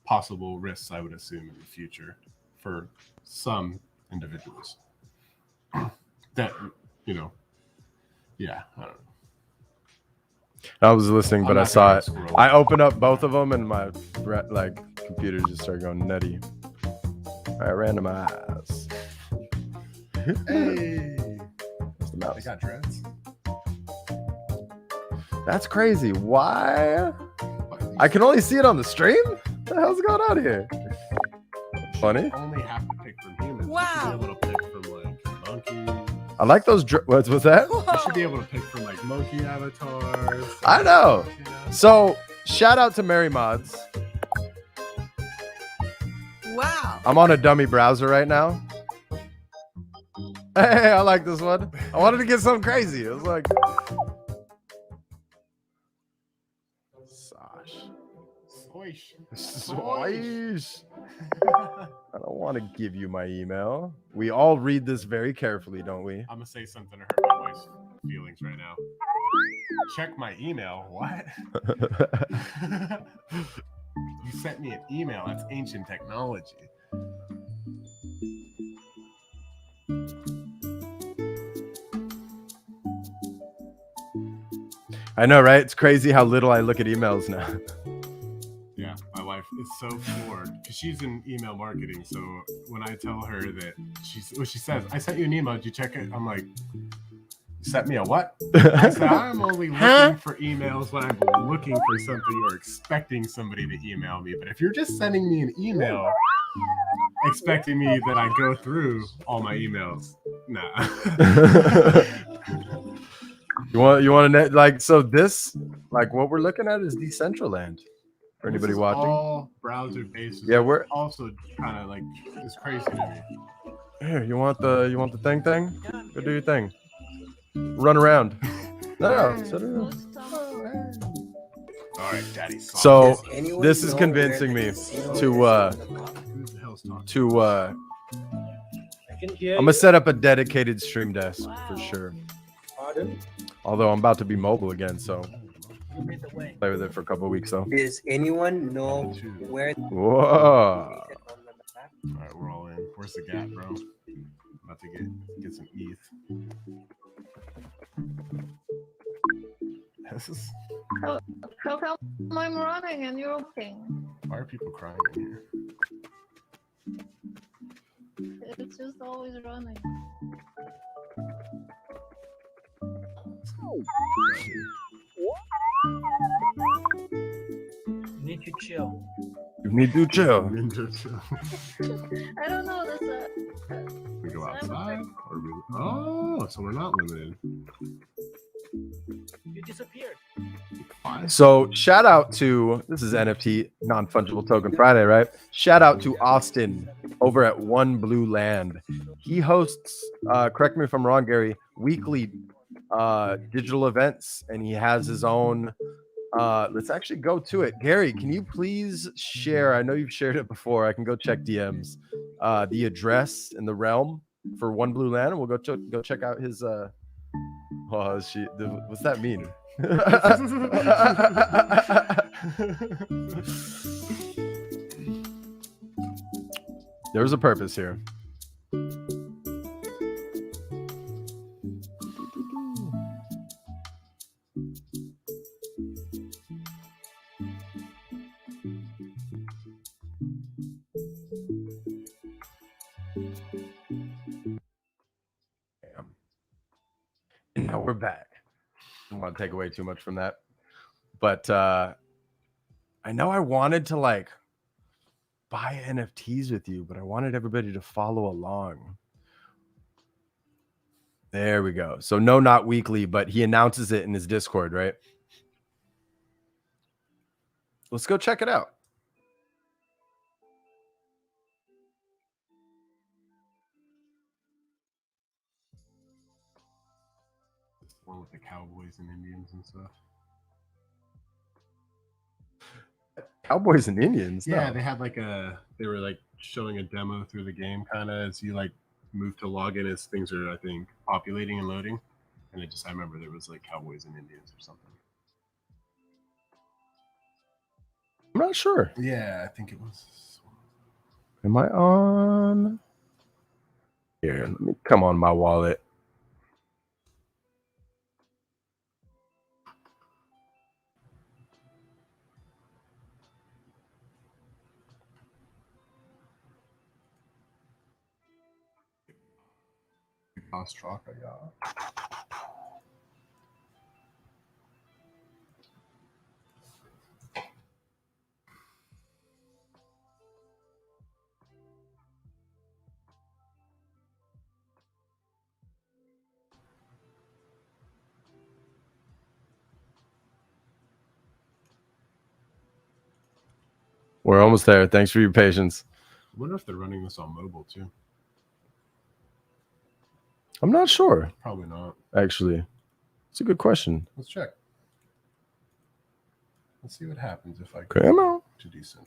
possible risks, I would assume, in the future for some individuals that, yeah, I don't know. I was listening, but I not saw gonna it. scroll. I opened up both of them, and my computer just started going nutty. All right, randomize. Hey, What's the they mouse? got dreads. That's crazy. Why? I can only see it on the stream. What the hell's going on here? Funny. You only have to pick from humans. Wow. You should be able to pick from like monkeys. I like those. What's that? You should be able to pick from like monkey avatars. I know. You know? So shout out to Mary Mods. Wow. I'm on a dummy browser right now. Hey, I like this one. I wanted to get something crazy. It was like Soish. Swish. I don't want to give you my email. We all read this very carefully, don't we? I'm gonna say something to hurt my wife's feelings right now. Check my email. What? You sent me an email. That's ancient technology. I know, right? It's crazy how little I look at emails now. Yeah, my wife is so floored because she's in email marketing. So when I tell her that she says, "I sent you an email. Did you check it?" I'm like, "You sent me a what?" I said, "I'm only looking for emails when I'm looking for something or expecting somebody to email me. But if you're just sending me an email expecting me that I go through all my emails, nah." You want to like so this like what we're looking at is Decentraland for anybody This is watching. all browser based. Yeah, we're also kind of like it's crazy to me. here. You want the thing? Go do your thing. Run around. No, sit around. All right, Daddy. So Does anyone this is know convincing where me the casino to is? who the hell's talking? I can hear I'm gonna set up a dedicated stream desk for sure. Pardon? Although I'm about to be mobile again, so You made the way. play with it for a couple of weeks though. Does anyone know where the Whoa. is on the map? All right, we're all in. Where's the gap, bro? About to get some ETH. This is, How come I'm running and you're walking? why are people crying in here? It's just always running. Need to chill. You need to chill. I don't know. That's We go outside, or we? Oh, so we're not limited. You disappeared. So shout out to this is NFT Non-Fungible Token Friday, right? Shout out to Austin over at One Blue Land. He hosts, correct me if I'm wrong, Gary, weekly digital events, and he has his own. Let's actually go to it. Gary, can you please share? I know you've shared it before. I can go check DMs. The address and the realm for One Blue Land, and we'll go check out his. What's that mean? There's a purpose here. And now we're back. I don't want to take away too much from that, but I know I wanted to like buy NFTs with you, but I wanted everybody to follow along. There we go. So no, not weekly, but he announces it in his Discord, right? Let's go check it out. One with the Cowboys and Indians and stuff. Cowboys and Indians. Yeah, No. they had like they were like showing a demo through the game kind of as you like move to log in as things are, I think, populating and loading. And I remember there was like cowboys and Indians or something. I'm not sure. Yeah, I think it was. Am I on? Here, let me come on my wallet. Lost truck I got. We're almost there. Thanks for your patience. I wonder if they're running this on mobile too. I'm not sure, Probably not. actually. It's a good question. Let's check. Let's see what happens if I Come go on. to Decentral.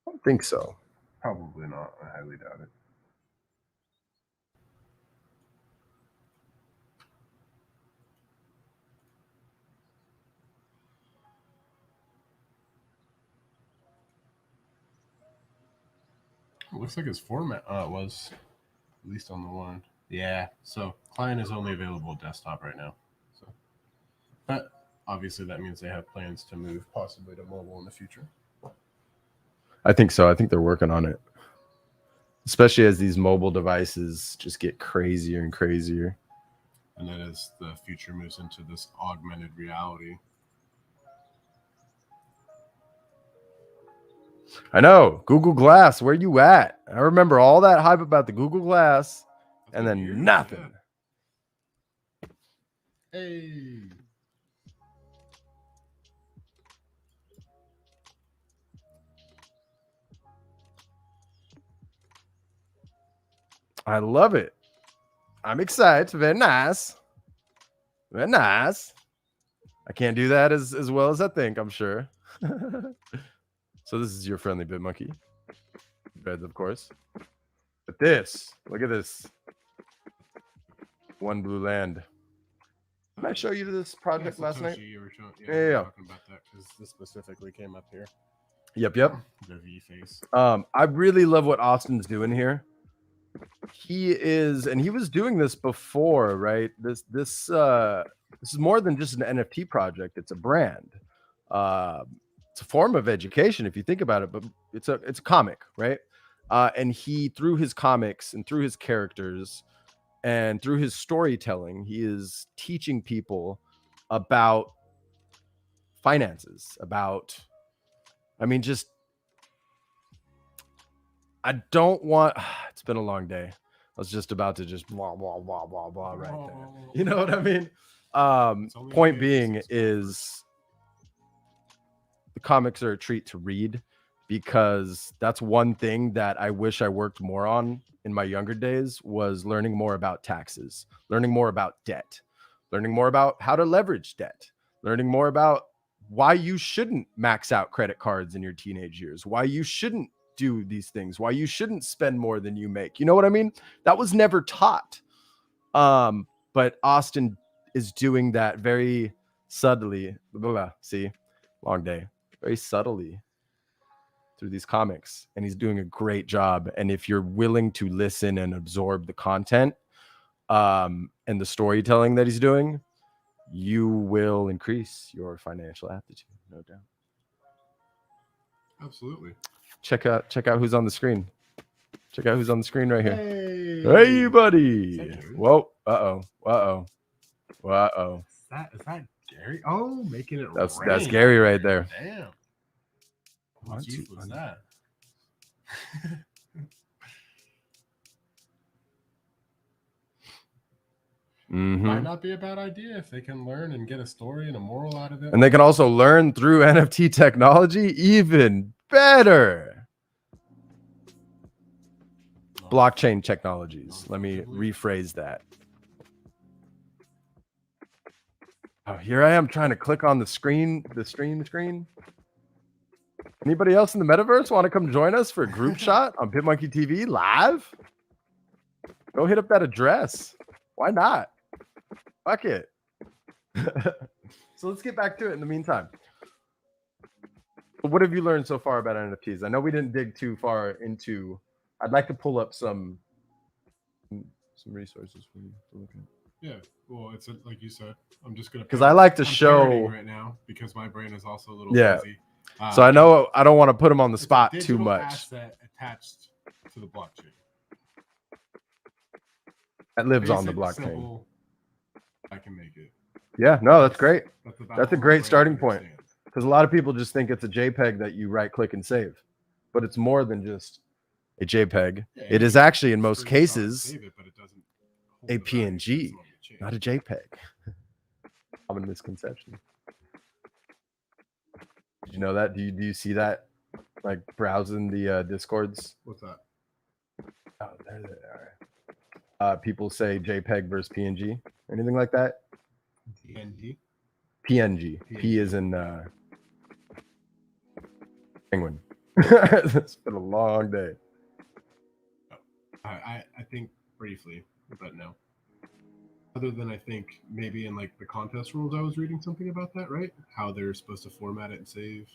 I don't think so. Probably not. I highly doubt it. It looks like his format was at least on the one. Yeah. So client is only available desktop right now. So, but obviously that means they have plans to move possibly to mobile in the future. I think so. I think they're working on it. Especially as these mobile devices just get crazier and crazier. And then as the future moves into this augmented reality. I know. Google Glass, where you at? I remember all that hype about the Google Glass and then nothing. Yeah. Hey. I love it. I'm excited. Very nice. Very nice. I can't do that as well as I think, I'm sure. So this is your friendly BitMonkey. Beds, of course. But this, look at this. One Blue Land. Did I show you this project last night? You were showing, Yeah. talking about that because this specifically came up here. Yep. The V face. I really love what Austin's doing here. He is, and he was doing this before, right? This is more than just an NFT project. It's a brand. It's a form of education if you think about it, but it's a comic, right? And he, through his comics and through his characters and through his storytelling, he is teaching people about finances, about, I mean, just, I don't want, it's been a long day. I was just about to just blah, blah, blah, blah, blah right there. You know what I mean? Point being is the comics are a treat to read because that's one thing that I wish I worked more on in my younger days was learning more about taxes, learning more about debt, learning more about how to leverage debt, learning more about why you shouldn't max out credit cards in your teenage years, why you shouldn't do these things, why you shouldn't spend more than you make. You know what I mean? That was never taught. But Austin is doing that very subtly. See, long day. Very subtly through these comics, and he's doing a great job. And if you're willing to listen and absorb the content and the storytelling that he's doing, you will increase your financial aptitude, no doubt. Absolutely. Check out who's on the screen. Check out who's on the screen right here. Hey, buddy. Whoa. Uh-oh. Is that Gary? Oh, making it That's rain. Gary right there. Damn. What youth was that? Might not be a bad idea if they can learn and get a story and a moral out of it. And they can also learn through NFT technology even better. Blockchain technologies. Let me rephrase that. Oh, here I am trying to click on the screen, the stream screen. Anybody else in the metaverse want to come join us for a group shot on BitmonkeyTV live? Go hit up that address. Why not? Fuck it. So let's get back to it in the meantime. What have you learned so far about NFTs? I know we didn't dig too far into. I'd like to pull up some resources for you to look at. Yeah, well, it's like you said. I'm just gonna because I like to I'm show parroting right now because my brain is also a little fuzzy. So I know I don't want to put them on the It's a spot too digital much. asset attached to the blockchain. That lives on the Basic, blockchain. simple, I can make it. Yeah, no, that's great. about That's a all my great brain starting point. understands. Because a lot of people just think it's a JPEG that you right click and save, but it's more than just a JPEG. Yeah, It is you actually in can most screenshot and cases save it, but it doesn't hold a the value PNG, that's on the chain. not a JPEG. Common misconception. Did you know that? Do you see that? Like browsing the discords. What's that? Oh, there they are. People say JPEG versus PNG. Anything like that? PNG. PNG. P PNG. is in penguin. It's been a long day. I think briefly, but no. Other than I think maybe in like the contest rules, I was reading something about that, right? How they're supposed to format it and save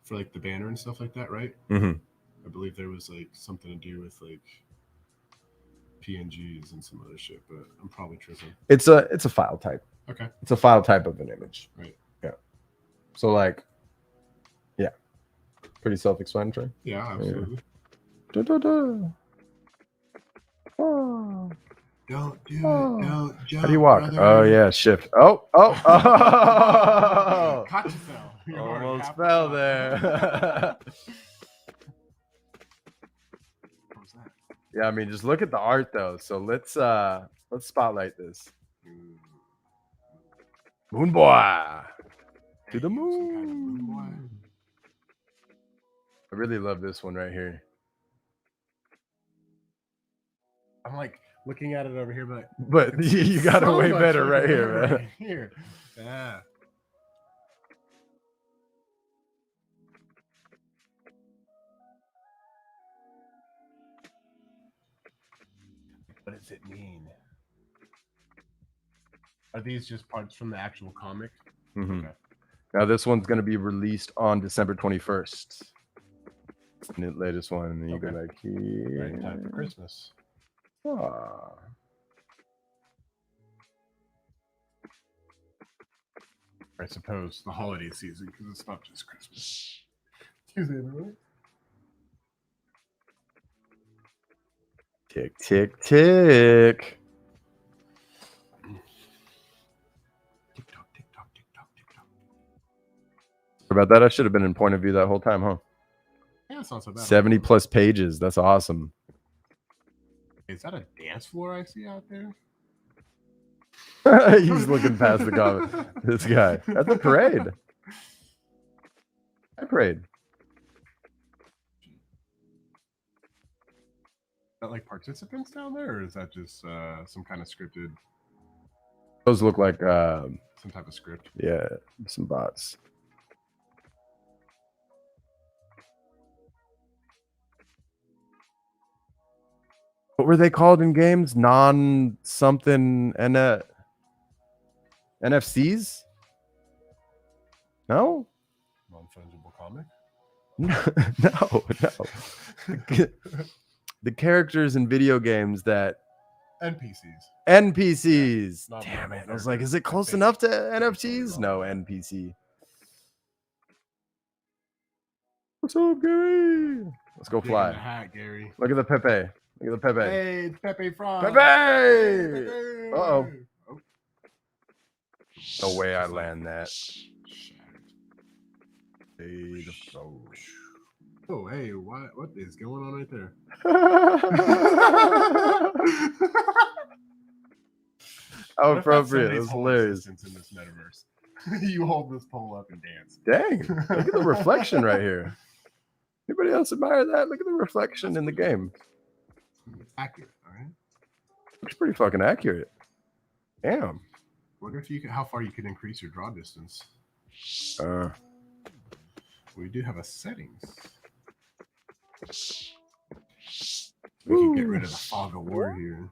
for like the banner and stuff like that, right? Mm-hmm. I believe there was like something to do with like PNGs and some other shit, but I'm probably tripping. It's a file type. Okay. It's a file type of an image. Right. Yeah. So like, yeah, pretty self-explanatory. Yeah, absolutely. Da, da, da. Oh. Don't do Oh. it. Don't jump. How do you walk? Brother. Oh yeah, shift. Oh. Caught you fell. You're already Almost halfway fell up. there. What was that? Yeah, I mean, just look at the art though. So let's spotlight this. Moon boy to the Some kind of moon. moon boy. I really love this one right here. I'm like looking at it over here, but But you got it so way much better fucking right here, better man. right here. Yeah. What does it mean? Are these just parts from the actual comic? Mhm. Okay. Now this one's going to be released on December 21st. The latest one. And then you go Okay. back here. Right in time for Christmas. Ah. I suppose the holiday season, because it's not just Christmas. Excuse me, everyone. Tick, tick, tick. TikTok, TikTok, TikTok, TikTok. About that, I should have been in point of view that whole time, huh? Yeah, it's not so bad. 70 plus pages. That's awesome. Is that a dance floor I see out there? He's looking past the comment. This guy. That's a parade. A parade. Is that like participants down there, or is that just some kind of scripted, Those look like, some type of script? yeah, some bots. What were they called in games? Non-something NFCs? No? Non-fungible comic? No. The characters in video games that NPCs. Not Damn normal it. I was like, characters. is it close Basic. enough to That's NFTs? totally No, wrong. NPC. What's up, Gary? Let's go Dig in the fly. hat, Gary. Look at the Pepe. Look at the Pepe. Hey, it's Pepe Frog. Pepe! Pepe! Uh-oh. Oh, No way I just like- land that. Shattered. Hey, the flow. Oh, hey, what is going on right there? How What if that's appropriate. somebody's That's whole hilarious. existence in this metaverse? You hold this pole up and dance. Dang. Look at the reflection right here. Anybody else admire that? Look at the reflection in the game. Accurate, all right? Looks pretty fucking accurate. Damn. Wonder if you could, how far you could increase your draw distance. We do have a settings. We can get rid of the fog of war here.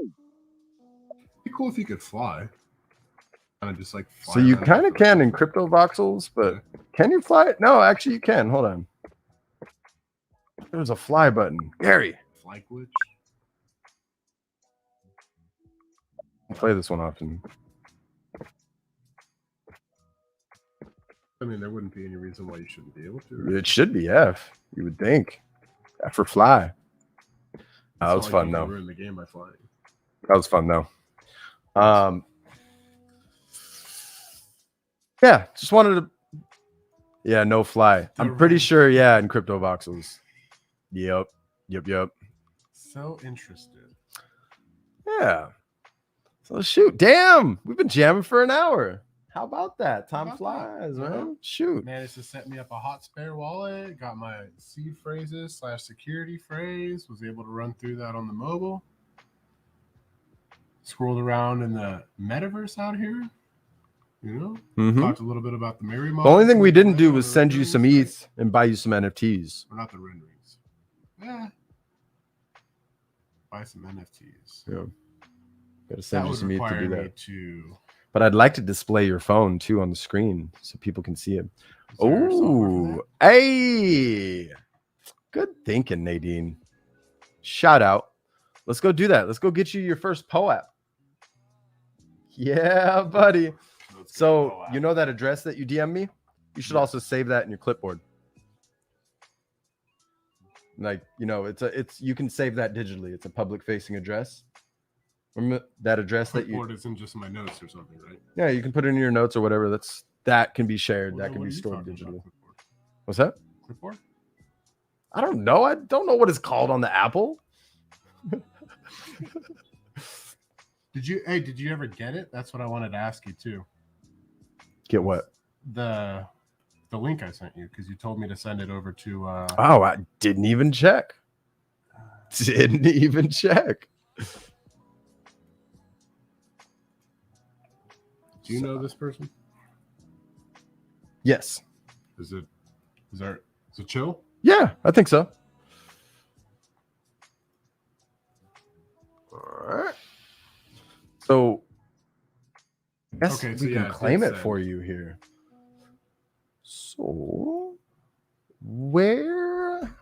It'd be cool if you could fly. Kind of just like fly So you around kind of after can in like- crypto voxels, but can you fly? No, actually you can. Hold on. There's a fly button. Gary, fly glitch. I play this one often. I mean, there wouldn't be any reason why you shouldn't be able to. Right? It should be F. You would think. F for fly. That was fun though. Ruin the game by flying. That was fun though. Yeah, just wanted to. Yeah, no fly. I'm pretty sure. Yeah, in crypto voxels. Yep. So interested. Yeah. So shoot, damn, we've been jamming for an hour. How about that? Time How about flies, that? man. Shoot. Managed to set me up a hot spare wallet. Got my seed phrases / security phrase. Was able to run through that on the mobile. Scrolled around in the metaverse out here. You know, Mhm. talked a little bit about the Mary The only thing we didn't do was send you renderings, some right? ETH and buy you some NFTs. Or not the renderings. Yeah. Buy some NFTs. Yeah. Got to That send you would some ETH to require do me that. to. But I'd like to display your phone too on the screen so people can see it. Is there software for Oh, hey. Good thinking, Nadine. Shout out. Let's go do that. Let's go get you your first POAP. Yeah, buddy. that? Let's get So a you know that address that you DM me? You should Yeah. also save that in your clipboard. Like, you know, it's you can save that digitally. It's a public facing address. Remember that address that you clipboard isn't just in my notes or something, right? Yeah, you can put it in your notes or whatever. That can be shared. Well, That then can what be are you stored talking about, digitally. clipboard? What's that? Clipboard? I don't know. I don't know what it's called on the Apple. Did you ever get it? That's what I wanted to ask you too. Get what? The link I sent you, because you told me to send it over to Oh, I didn't even check. Didn't even check. do you know this person? Yes. Is it chill? Yeah, I think so. All right. So I guess Okay, we so can yeah, it claim did it send. for you here. So where?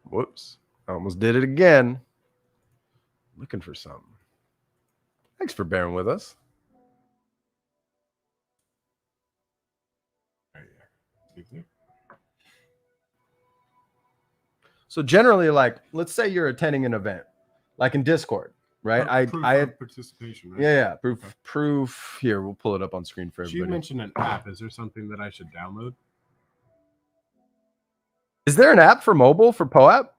Whoops. I almost did it again. Looking for something. Thanks for bearing with us. Right here. So generally, like, let's say you're attending an event, like in Discord, right? Proof I of had, participation, right? yeah, proof, Okay. proof. Here, we'll pull it up on screen for She everybody. mentioned an app. Is there something that I should download? Is there an app for mobile for POAP?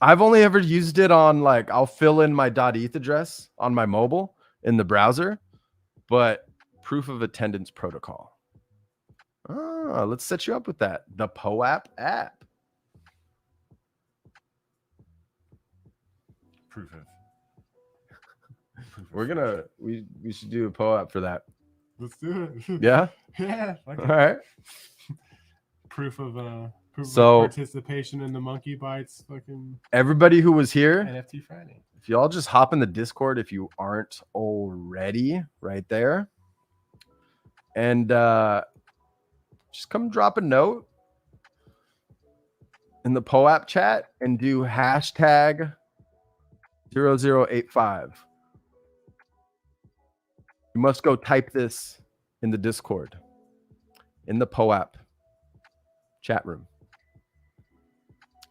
I've only ever used it on like I'll fill in my .eth address on my mobile in the browser, but proof of attendance protocol. Ah, let's set you up with that. The POAP app. Proof of. We should do a POAP for that. Let's do it. Yeah. Yeah. All right. Proof of So- participation in the Monkey Bites fucking Everybody who was here, NFT Friday. if y'all just hop in the Discord if you aren't already right there, and just come drop a note in the POAP chat and do hashtag 0085. You must go type this in the Discord, in the POAP chat room.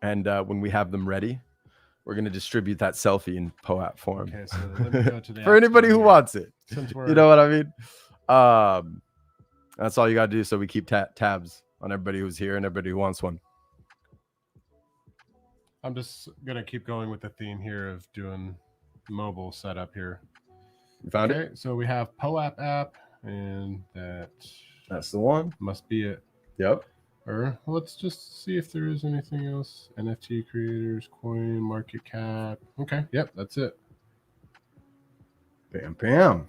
And when we have them ready, we're going to distribute that selfie in POAP form. Okay, so let me go to the For app anybody store who here. wants it. Since we're, You know what I mean? That's all you got to do. So we keep tabs on everybody who's here and everybody who wants one. I'm just gonna keep going with the theme here of doing mobile setup here. You found it? So we have POAP app, and That's the one. must be it. Yep. Or let's just see if there is anything else. NFT creators, coin, market cap. Okay, yep, that's it. Bam, bam.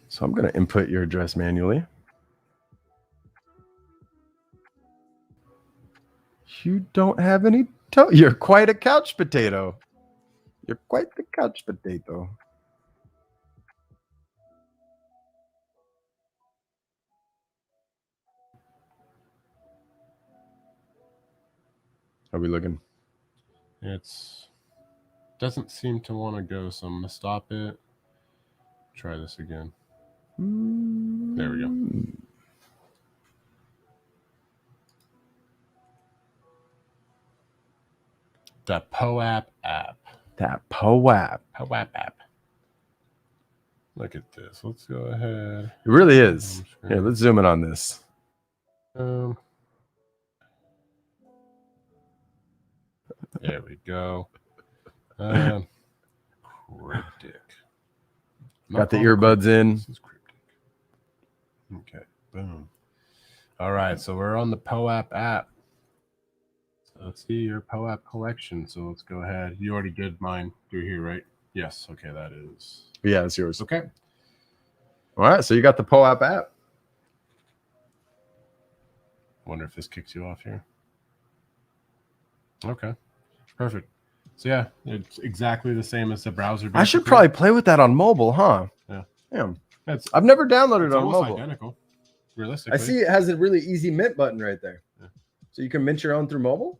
So I'm going to input your address manually. You don't have any toe. You're quite a couch potato. You're quite the couch potato. How are we looking? It's doesn't seem to want to go, so I'm gonna stop it. Try this again. There we go. The POAP app. That POAP. POAP app. Look at this. Let's go ahead. It really is. Here, let's zoom in on this. There we go. Cryptic. Got the earbuds in. This is cryptic. Okay. Boom. All right. So we're on the POAP app. So let's see your POAP collection. So let's go ahead. You already did mine through here, right? Yes. Okay. That is. Yeah, it's yours. Okay. All right. So you got the POAP app. Wonder if this kicks you off here. Okay. Perfect. So yeah, it's exactly the same as the browser. I should basically. probably play with that on mobile, huh? Yeah. Damn. It's I've never downloaded it on almost mobile. identical. I Realistically. see it has a really easy mint button right there. Yeah. So you can mint your own through mobile?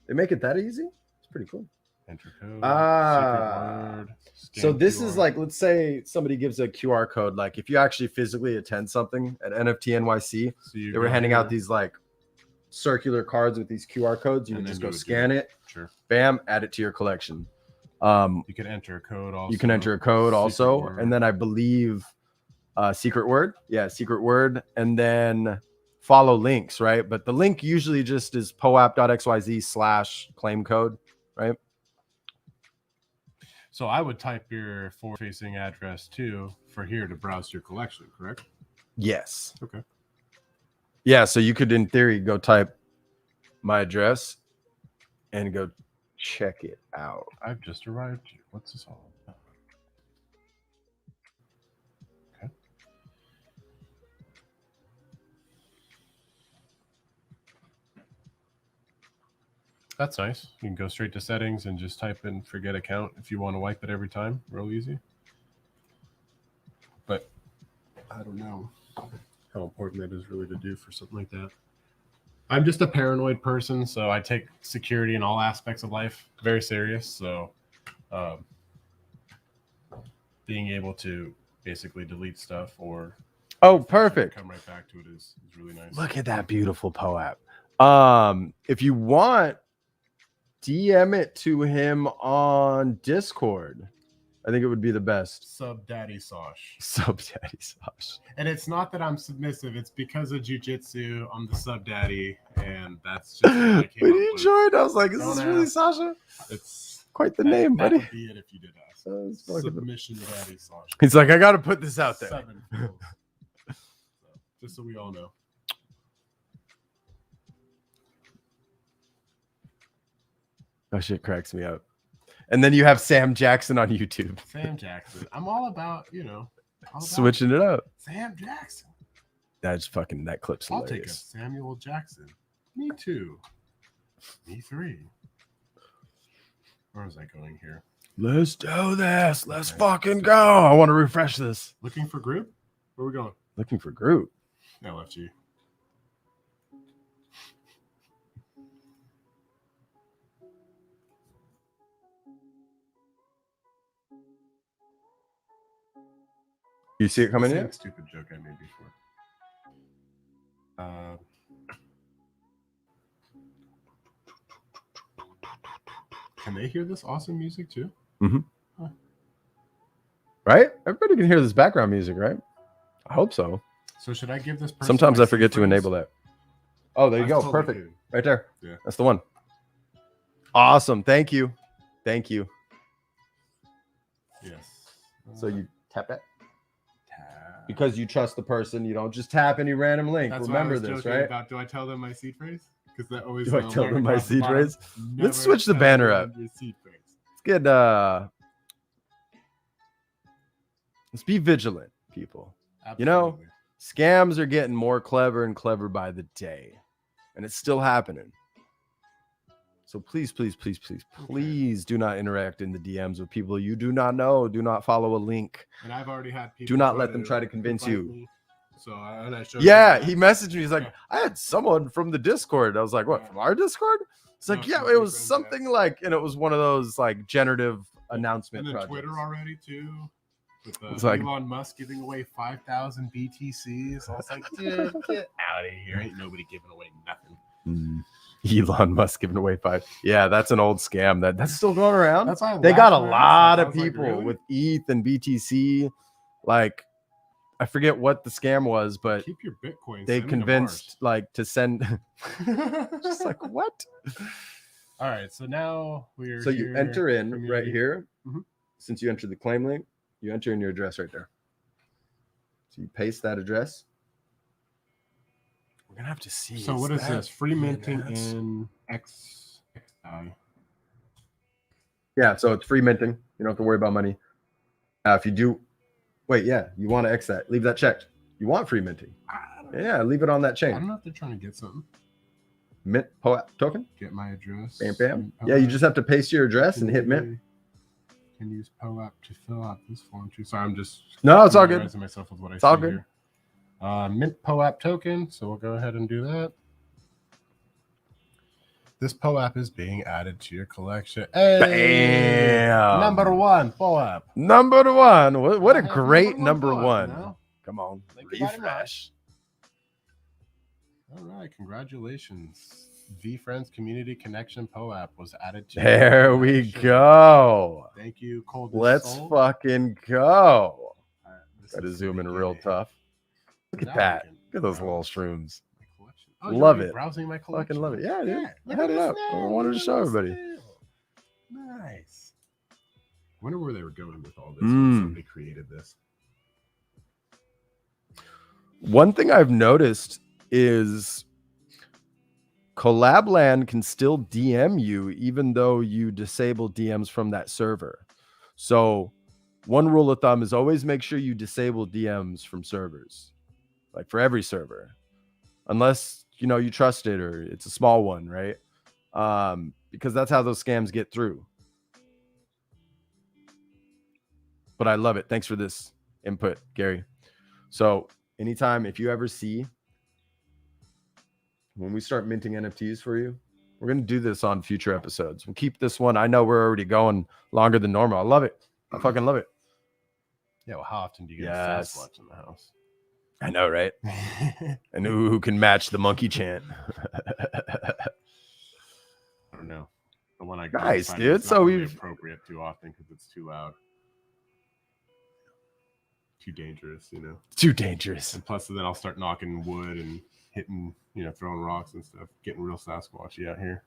They make it that easy? It's pretty cool. Enter code. Ah. Secret word, So scan this QR. is like, let's say somebody gives a QR code. Like if you actually physically attend something at NFT NYC, So you they were go handing out here, these like circular cards with these QR codes. You and would then just you go would do scan it, Sure. bam, add it to your collection. You can enter a code also. You can enter a code Secret also, word. and then I believe secret word. Yeah, secret word, and then follow links, right? But the link usually just is poap.xyz/claim code, right? So I would type your forward-facing address too for here to browse your collection, correct? Yes. Okay. Yeah, so you could, in theory, go type my address and go check it out. I've just arrived here. What's this all about? Okay. That's nice. You can go straight to settings and just type in forget account if you want to wipe it every time. Real easy. But I don't know how important that is really to do for something like that. I'm just a paranoid person, so I take security in all aspects of life very serious. So being able to basically delete stuff or Perfect. come right back to it is really nice. Look at that beautiful POAP. If you want, DM it to him on Discord. I think it would be the best. Sub Daddy Sosh. Sub Daddy Sosh. And it's not that I'm submissive, it's because of jujitsu. I'm the sub daddy, and that's just what I came When up you with. joined, I was like, is Don't this really ask. Sasha? It's Quite the name, that buddy. would be it if you did ask. It's fucking- Submission Daddy Sosh. He's like, I got to put this out there. 7 fills. So, just so we all know. Oh, shit cracks me up. And then you have Sam Jackson on YouTube Sam Jackson. I'm all about, all about switching it up. Sam Jackson. That's fucking, that clip's I'll take a hilarious. Samuel Jackson. Me too. Me 3. Where was I going here? Let's do this. Let's fucking go. I want to refresh this. Looking for group? Where are we going? Looking for group. LFG. You see it coming Same in? stupid joke I made before. Can they hear this awesome music too? Right? Everybody can hear this background music, right? I hope so. So should I give this person Sometimes my I forget seed to phrase? enable that. Oh, there you I go. totally Perfect. do. Right there. Yeah. That's the one. Awesome. Thank you. Thank you. Yes. So you tap that Tap. because you trust the person. You don't just tap any random link. That's Remember what I was this, joking right? about. Do I tell them my seed phrase? Because that always Do I tell alert them my across the seed bottom. phrase? Never Let's switch the tell banner anyone up. your seed phrase. Let's get let's be vigilant, people. Absolutely. You know, scams are getting more clever and clever by the day, and it's still happening. So please, please, please, please, please do not interact in the DMs with people you do not know. Do not follow a link. And I've already had people. Do not let them try to convince invite you. me. So and I showed Yeah, you that. he messaged me. He's like, Yeah. I had someone from the Discord. I was like, what, Yeah. from our Discord? It's like, No, yeah, from it was friends, something like, and it was one of those like generative announcement And then projects. Twitter already too. With It's like- Elon Musk giving away 5,000 BTCs. I was like, dude, get out of here. Ain't nobody giving away nothing. Elon Musk giving away 5. Yeah, that's an old scam. That's still going around. That's why I They got a laughed when I lot saw it. I of was like, people really? with ETH and BTC. Like, I forget what the scam was, but Keep your Bitcoin. they send me to convinced like to send. Mars. Just like what? All right, so now we're So you here, enter in right community. here. Mhm. Since you entered the claim link, you enter in your address right there. So you paste that address. We're gonna have to see. So what is that this? Free minting DNS? in XI. Yeah, so it's free minting. You don't have to worry about money. If you do, wait, yeah, you want to X that. Leave that checked. You want free minting. Yeah, leave it on that I chain. don't know if they're trying to get something. Mint token. Get my address. Bam, bam. Yeah, you just have to paste your address and hit mint. Can use POAP to fill out this form too. Sorry, I'm just No, it's all good. familiarizing myself with what I It's all see good. here. Mint POAP token. So we'll go ahead and do that. This POAP is being added to your collection. Hey, Bam. number one POAP. Number one. What a I have great number POAP one. now. Come on, Thank you very refresh. All right, congratulations. VFriends Community Connection POAP was added to There your we collection. go. Thank you, Cold. Let's Soul. fucking go. All right, this Gotta is zoom the in real beginning. tough. Look Now at we that. can Look at those little browse shrooms. my collection. Oh, you're Love already it. browsing my collection. Fucking love it. Yeah, dude. I look had at it this up. I now. wanted to Look at show this everybody. now. Nice. Wonder where they were going with all this Mm. when somebody created this. One thing I've noticed is Collabland can still DM you even though you disable DMs from that server. So one rule of thumb is always make sure you disable DMs from servers, like for every server, unless you trust it or it's a small one, right? Because that's how those scams get through. But I love it. Thanks for this input, Gary. So anytime, if you ever see when we start minting NFTs for you, we're going to do this on future episodes. We'll keep this one. I know we're already going longer than normal. I love it. I fucking love it. Yeah, well, how often do you get Yes. a Saschaquatch in the house? I know, right? And who can match the monkey chant? I don't know. The one I got Nice, inside, dude. it's So not really we've- appropriate too often because it's too loud. Too dangerous, Too dangerous. And plus, then I'll start knocking wood and hitting, throwing rocks and stuff. Getting real Sasquatchy out here.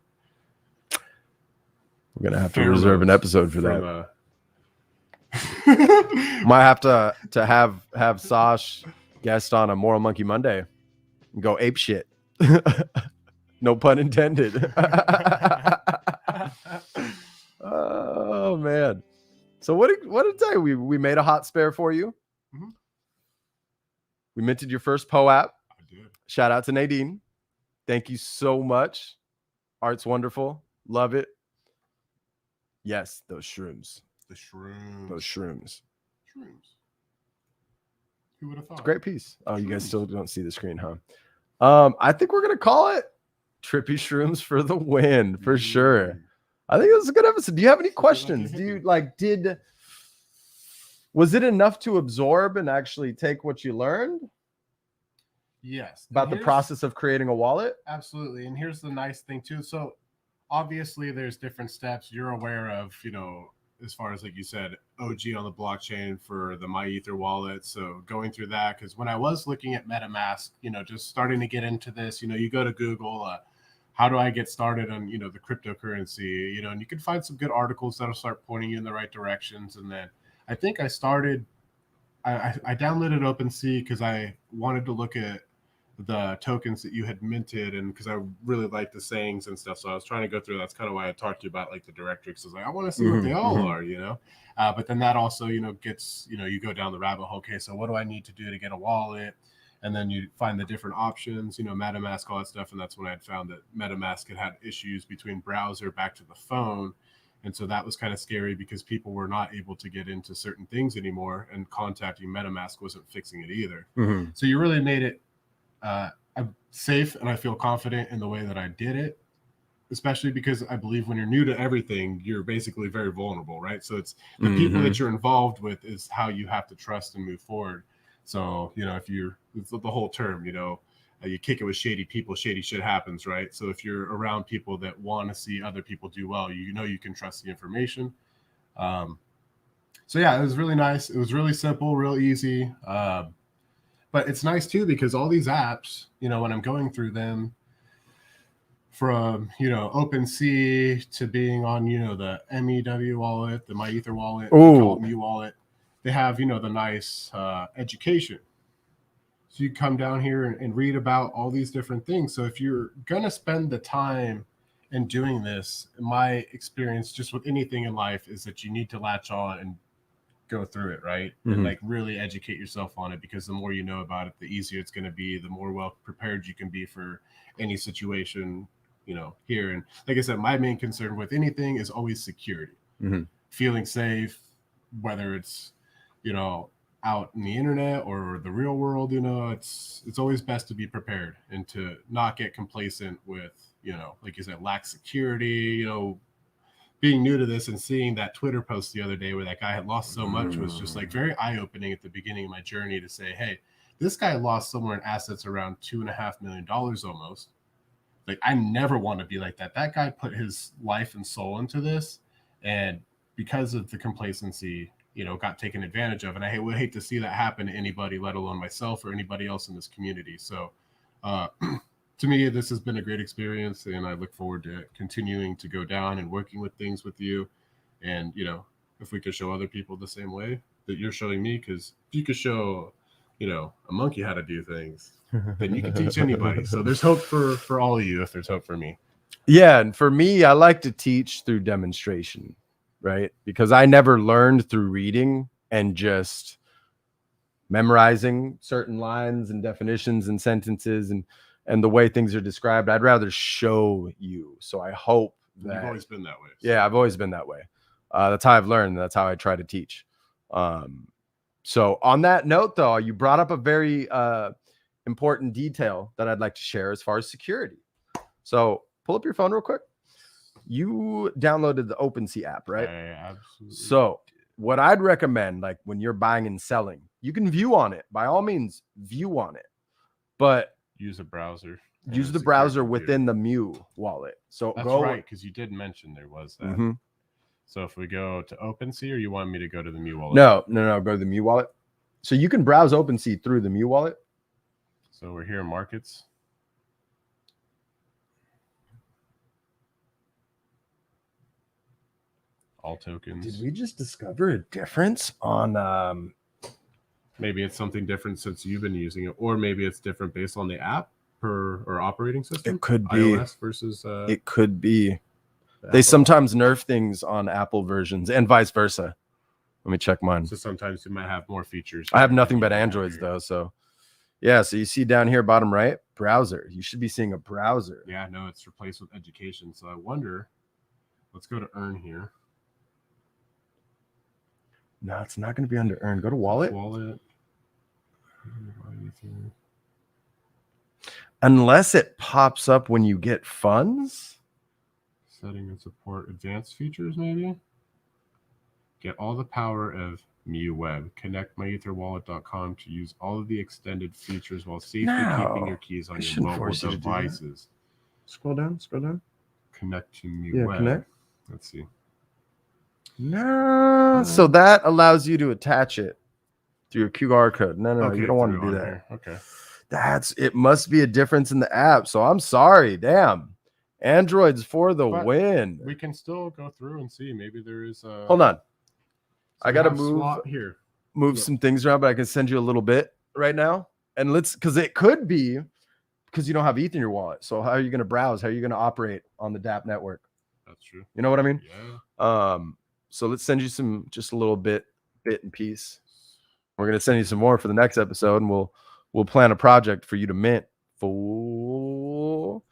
We're going to have to Pheromones reserve an episode for that. from, Might have to have Sash guest on a Moral Monkey Monday and go ape shit. No pun intended. Oh man. So what did I tell you? We made a hot spare for you. Mhm. We minted your first POAP. I did. Shout out to Nadine. Thank you so much. Art's wonderful. Love it. Yes, those shrooms. The shrooms. Those shrooms. Shrooms. Who would have thought? It's a great piece. Oh, you guys Shrooms. still don't see the screen, huh? I think we're gonna call it Trippy Shrooms for the win, for sure. I think it was a good episode. Do you have any questions? Do you was it enough to absorb and actually take what you learned Yes. about And the here's- process of creating a wallet? Absolutely. And here's the nice thing too. So obviously there's different steps you're aware of, as far as like you said, OG on the blockchain for the MyEther wallet. So going through that, because when I was looking at MetaMask, just starting to get into this, you go to Google, how do I get started on, the cryptocurrency, and you can find some good articles that'll start pointing you in the right directions. And then I think I downloaded OpenSea because I wanted to look at the tokens that you had minted, and because I really like the sayings and stuff, so I was trying to go through. That's kind of why I talked to you about like the directory, because I was like, I want to see what they all are, but then that also gets, you go down the rabbit hole. Okay, so what do I need to do to get a wallet? And then you find the different options, MetaMask, all that stuff. And that's when I had found that MetaMask had issues between browser back to the phone. And so that was kind of scary because people were not able to get into certain things anymore, and contacting MetaMask wasn't fixing it either. So you really made it I'm safe, and I feel confident in the way that I did it, especially because I believe when you're new to everything, you're basically very vulnerable, right? So it's the people that you're involved with is how you have to trust and move forward. So, if it's the whole term, you kick it with shady people, shady shit happens, right? So if you're around people that want to see other people do well, you can trust the information. So yeah, it was really nice. It was really simple, real easy. But it's nice too, because all these apps, when I'm going through them, from, OpenSea to being on, the MEW wallet, the MyEther wallet, the Mu wallet, they have, the nice education. So you come down here and read about all these different things. So if you're going to spend the time in doing this, my experience just with anything in life is that you need to latch on and go through it, right? And like really educate yourself on it, because the more you know about it, the easier it's going to be, the more well prepared you can be for any situation, here. And like I said, my main concern with anything is always security, feeling safe, whether it's, out in the internet or the real world, it's always best to be prepared and to not get complacent with, like you said, lack security, being new to this and seeing that Twitter post the other day where that guy had lost so much was just like very eye-opening at the beginning of my journey to say, hey, this guy lost somewhere in assets around $2.5 million almost. Like, I never want to be like that. That guy put his life and soul into this, and because of the complacency, got taken advantage of. And I would hate to see that happen to anybody, let alone myself or anybody else in this community. So to me, this has been a great experience, and I look forward to continuing to go down and working with things with you. And, if we could show other people the same way that you're showing me, because if you could show, a monkey how to do things, then you can teach anybody. So there's hope for all of you if there's hope for me. Yeah. And for me, I like to teach through demonstration, right? Because I never learned through reading and just memorizing certain lines and definitions and sentences and the way things are described. I'd rather show you. So I hope that you've always been that way. So. Yeah, I've always been that way. That's how I've learned. That's how I try to teach. So on that note, though, you brought up a very important detail that I'd like to share as far as security. So pull up your phone real quick. You downloaded the OpenSea app, right? Absolutely. So what I'd recommend, like when you're buying and selling, you can view on it. By all means, view on it. But use a browser. Use the browser within the Mu wallet. So that's right, because you did mention there was that. So if we go to OpenSea, or you want me to go to the Mu wallet? No. Go to the Mu wallet. So you can browse OpenSea through the Mu wallet. So we're here in markets. All tokens. Did we just discover a difference on maybe it's something different since you've been using it, or maybe it's different based on the app or operating system? It could be iOS versus it could be. They sometimes nerf things on Apple versions and vice versa. Let me check mine. So sometimes you might have more features. I have nothing but Androids though, so yeah. So you see down here, bottom right, browser. You should be seeing a browser. Yeah, no, it's replaced with education. So I wonder. Let's go to Earn here. No, it's not going to be under Earn. Go to Wallet. Wallet. Unless it pops up when you get funds. Setting and support advanced features, maybe. Get all the power of Mu Web. Connect myetherwallet.com to use all of the extended features while safely keeping your keys on your mobile devices. Scroll down. Connect to Mu Web. Connect. Let's see. No. So that allows you to attach it to your QR code. No, Okay, you don't want to through do on that. here. Okay. It must be a difference in the app. So I'm sorry. Damn. Android's for the But win. We can still go through and see. Maybe there is a. Hold on. So I we gotta have swap here. move Yeah. some things around, but I can send you a little bit right now. And because it could be because you don't have ETH in your wallet. So how are you going to browse? How are you going to operate on the DApp network? That's true. You know what I mean? Yeah. So let's send you just a little bit and piece. We're going to send you some more for the next episode, and we'll plan a project for you to mint for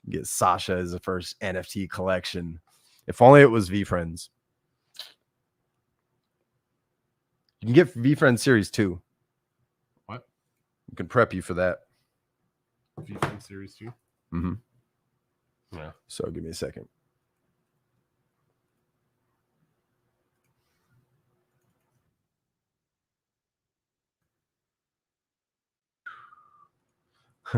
get Sasha as the first NFT collection. If only it was VFriends. You can get VFriends Series 2. What? We can prep you for that. VFriend Series 2. Mm-hmm. Yeah. So give me a second.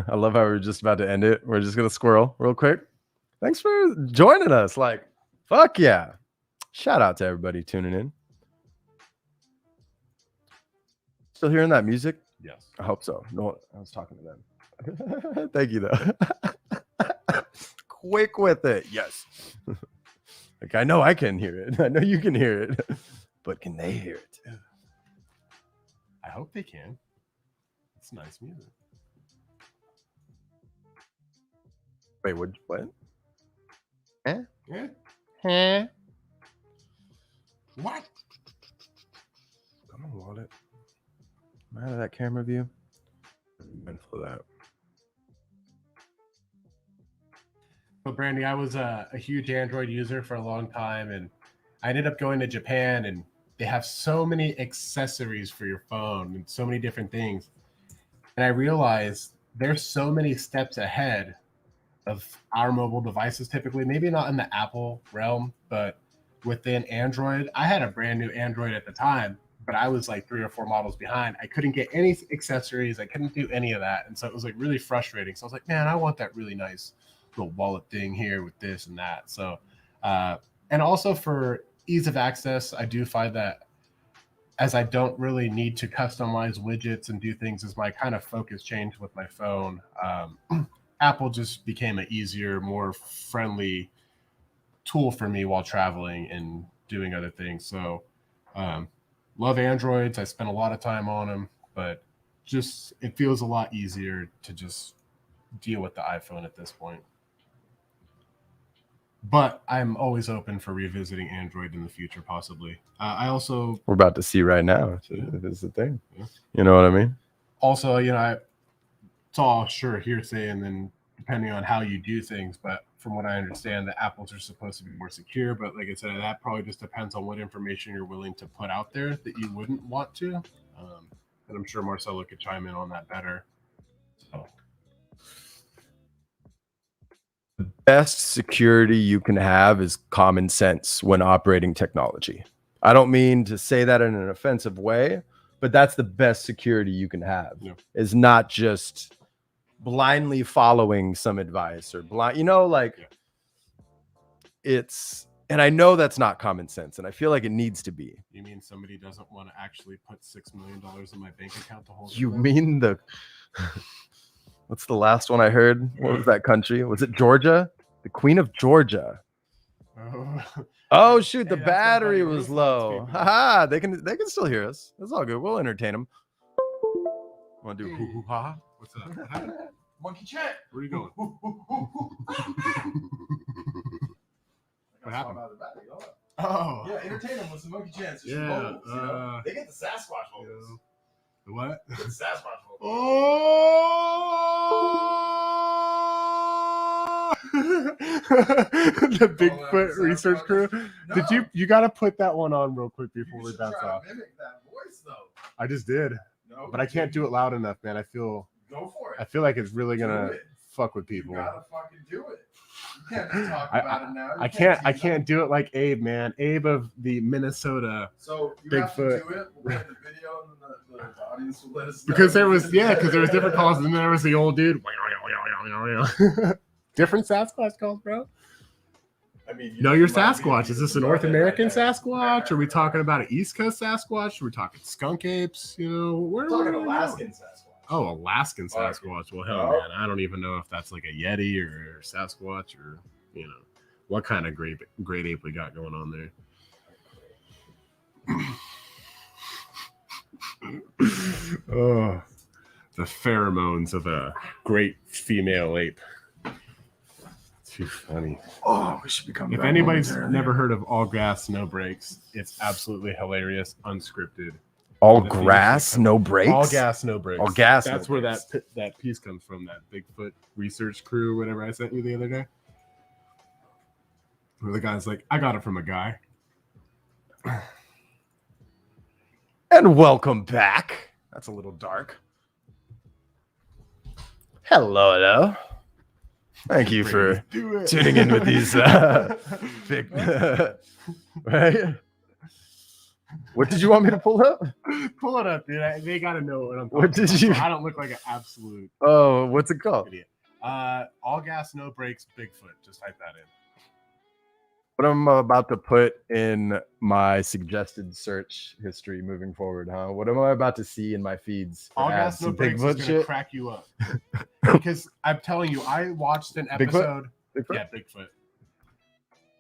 I love how we're just about to end it. We're just gonna squirrel real quick. Thanks for joining us. Like, fuck yeah. Shout out to everybody tuning in. Still hearing that music? Yes. I hope so. No, I was talking to them. Thank you though. Quick with it. Yes. Like I know I can hear it. I know you can hear it. But can they hear it? I hope they can. It's nice music. Wait, what? Eh? Yeah. Eh? What? Come on, wallet. Am I out of that camera view? Mindful of that. But Brandy, I was a huge Android user for a long time, and I ended up going to Japan, and they have so many accessories for your phone and so many different things. And I realized there's so many steps ahead of our mobile devices typically, maybe not in the Apple realm, but within Android. I had a brand new Android at the time, but I was like 3 or 4 models behind. I couldn't get any accessories. I couldn't do any of that. And so it was like really frustrating. So I was like, man, I want that really nice little wallet thing here with this and that. So, and also for ease of access, I do find that as I don't really need to customize widgets and do things as my kind of focus changed with my phone, Apple just became an easier, more friendly tool for me while traveling and doing other things. So love Androids. I spend a lot of time on them, but just it feels a lot easier to just deal with the iPhone at this point. But I'm always open for revisiting Android in the future, possibly. We're about to see right now. If it's the thing. Yeah. You know what I mean? Also, it's all sure hearsay, and then depending on how you do things. But from what I understand, the Apples are supposed to be more secure. But like I said, that probably just depends on what information you're willing to put out there that you wouldn't want to. And I'm sure Marcelo could chime in on that better. So. The best security you can have is common sense when operating technology. I don't mean to say that in an offensive way, but that's the best security you can have. Yeah. Is not just blindly following some advice or it's, and I know that's not common sense, and I feel like it needs to be. You mean somebody doesn't want to actually put $6 million in my bank account to hold? You mean what's the last one I heard? What was that country? Was it Georgia? The Queen of Georgia. Oh shoot, the battery was low. Haha, they can still hear us. That's all good. We'll entertain them. Want to do hoo hoo ha? What's that? What happened? Monkey chat. Where are you going? What happened? Oh. Yeah, entertain them with some monkey chants. Yeah. Vocals, they get the Sasquatch vocals. The what? The Sasquatch vocals. Oh! The Bigfoot research crew. No. Did you got to put that one on real quick before we bounce off? Mimic that voice though. I just did. No, but I can't do it loud enough, man. Go for it. I feel like it's really gonna fuck with people. You gotta fucking do it. You can't just talk about it now. I can't do it like Abe, man. Abe of the Minnesota. So you Bigfoot. have to do it. We'll get the video and the audience will let us know. Because there was different calls, and then there was the old dude. Different Sasquatch calls, bro. I mean, know your Sasquatch. Is this a North American Sasquatch? Are we talking about an East Coast Sasquatch? Are we talking skunk apes? You know, We're talking Alaskan Sasquatch. Oh, Alaskan Sasquatch. Well, hell, man, I don't even know if that's like a Yeti or Sasquatch or, you know, what kind of great ape we got going on there. Oh, the pheromones of a great female ape. Too funny. Oh, we should become. If anybody's never heard of All Gas, No Breaks, it's absolutely hilarious, unscripted. All grass, no breaks. All gas, no breaks. All gas. That's no where breaks. that piece comes from. That Bigfoot research crew, whatever I sent you the other day. Where the guy's like, I got it from a guy. And welcome back. That's a little dark. Hello. Thank you for tuning in with these big right? What did you want me to pull up? Pull it up, dude. They gotta know what I'm talking What did about. you- I don't look like an absolute Oh, what's it called? idiot. All gas, no breaks, Bigfoot. Just type that in. What I'm about to put in my suggested search history moving forward, huh? What am I about to see in my feeds? All Ads, gas, no some breaks is Bigfoot gonna shit? crack you up. Because I'm telling you, I watched an episode. Bigfoot? Yeah, Bigfoot.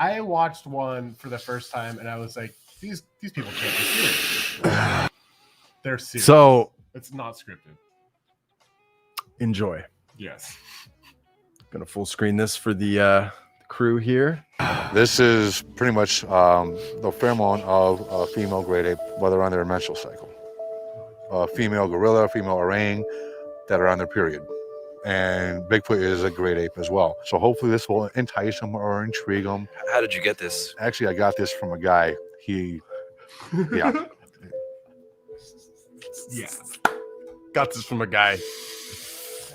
I watched one for the first time, and I was like, these people can't be serious. They're serious. So It's not scripted. enjoy. Yes. Gonna full screen this for the crew here. This is pretty much the pheromone of a female great ape while they're on their menstrual cycle. A female gorilla, female orang that are on their period. And Bigfoot is a great ape as well. So hopefully this will entice them or intrigue them. How did you get this? Actually, I got this from a guy. Yeah. Yeah. Got this from a guy.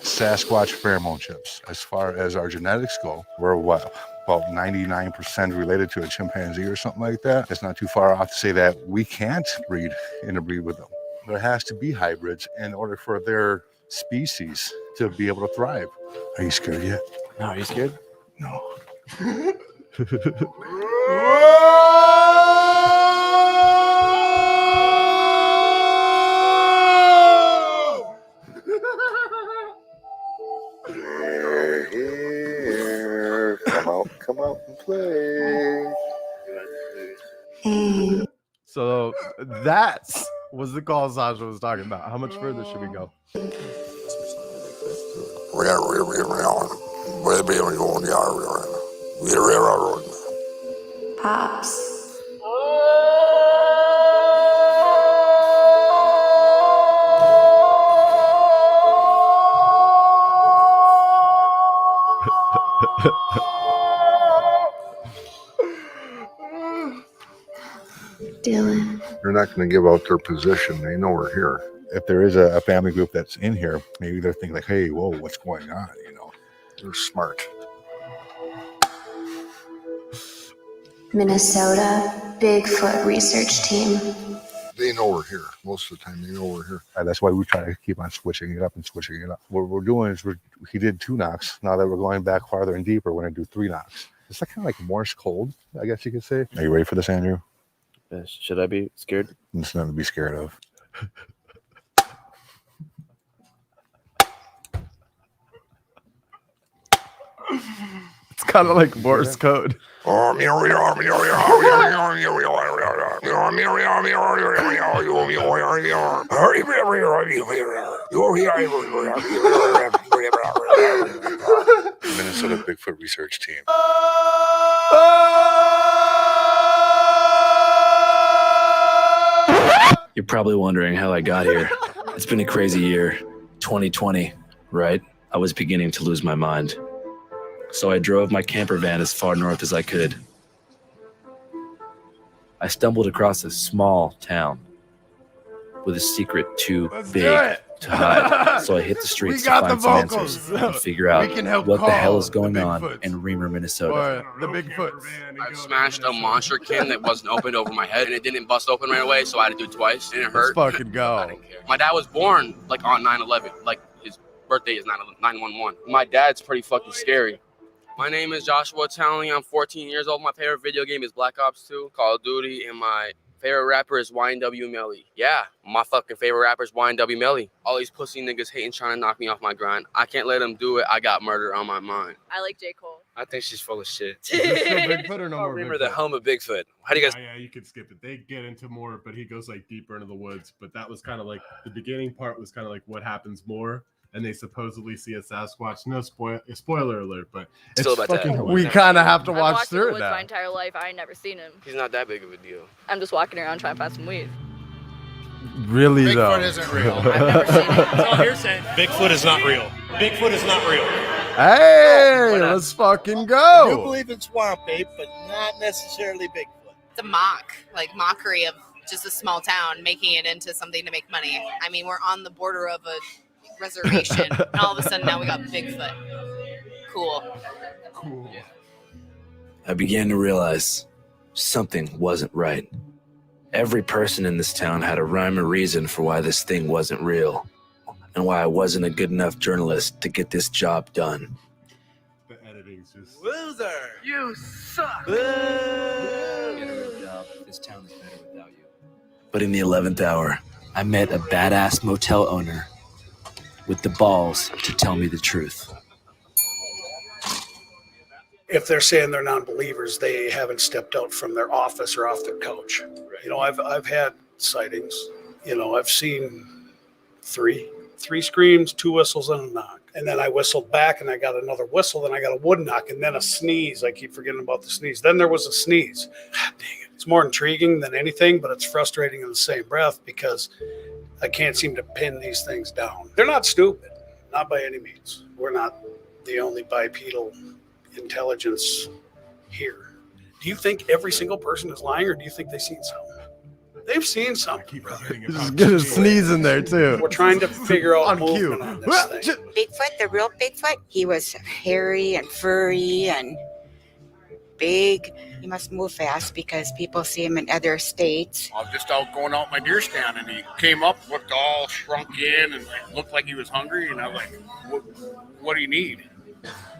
Sasquatch pheromone chips. As far as our genetics go, we're what? About 99% related to a chimpanzee or something like that. It's not too far off to say that we can't interbreed with them. There has to be hybrids in order for their species to be able to thrive. Are you scared yet? No, are you scared? No. Come out and play. So that was the call Sasha was talking about. How much further should we go? Pops. Dylan. They're not going to give out their position. They know we're here. If there is a family group that's in here, maybe they're thinking like, hey, whoa, what's going on? You know, they're smart. Minnesota Bigfoot Research Team. They know we're here. Most of the time, they know we're here. That's why we try to keep on switching it up and switching it up. What we're doing is he did 2 knocks. Now that we're going back farther and deeper, we're going to do 3 knocks. It's like kind of like Morse code, I guess you could say. Are you ready for this, Andrew? Should I be scared? It's nothing to be scared of. It's kind of like Morse code. Minnesota Bigfoot Research Team. You're probably wondering how I got here. It's been a crazy year. 2020, right? I was beginning to lose my mind. So I drove my camper van as far north as I could. I stumbled across a small town with a secret too big to hide. So I hit the streets to find some answers and figure out what the hell is going on in Reamer, Minnesota. Or the Bigfoots. I smashed a monster can that wasn't opened over my head, and it didn't bust open right away, so I had to do it twice, and it Let's hurt. fucking I go. didn't care. My dad was born like on 9/11, like his birthday is 9/11. My dad's pretty fucking scary. My name is Joshua Townley. I'm 14 years old. My favorite video game is Black Ops 2, Call of Duty, and my favorite rapper is YNW Melly. Yeah, my fucking favorite rapper is YNW Melly. All these pussy niggas hating, trying to knock me off my grind. I can't let them do it. I got murder on my mind. I like J. Cole. I think she's full of shit. Is this still Bigfoot or no more Remember Bigfoot? the home of Bigfoot. How do you guys? Yeah, you could skip it. They get into more, but he goes like deeper into the woods. But that was kind of like the beginning part was kind of like what happens more. And they supposedly see a Sasquatch. No spoiler alert, but it's Still about fucking that. hilarious. We kind of have to I've watch walked in the through it woods now. my entire life. I ain't never seen him. He's not that big of a deal. I'm just walking around trying to find some weed. Really though. Bigfoot isn't real. I've never seen it. That's all you're saying. Bigfoot is not real. Bigfoot is not real. Hey, let's fucking You go. believe in swamp ape, but not necessarily Bigfoot. It's a mockery of just a small town making it into something to make money. I mean, we're on the border of a reservation, and all of a sudden now we got Bigfoot. Cool. I began to realize something wasn't right. Every person in this town had a rhyme or reason for why this thing wasn't real, and why I wasn't a good enough journalist to get this job done. The editing's just Loser. You suck. Get a real job. This town is better without you. But in the 11th hour, I met a badass motel owner with the balls to tell me the truth. If they're saying they're non-believers, they haven't stepped out from their office or off their couch. You know, I've had sightings. You know, I've seen three screams, 2 whistles, and a knock. And then I whistled back, and I got another whistle, then I got a wood knock, and then a sneeze. I keep forgetting about the sneeze. Then there was a sneeze. God dang it! It's more intriguing than anything, but it's frustrating in the same breath because I can't seem to pin these things down. They're not stupid, not by any means. We're not the only bipedal intelligence here. Do you think every single person is lying, or do you think they've seen something? They've seen something, brother. Just get a sneeze in there too. We're trying to figure out On movement cue. on this thing. Bigfoot, the real Bigfoot, he was hairy and furry and big. He must move fast because people see him in other states. I was just out going out my deer stand, and he came up, looked all shrunk in, and looked like he was hungry. And I was like, "What do you need?"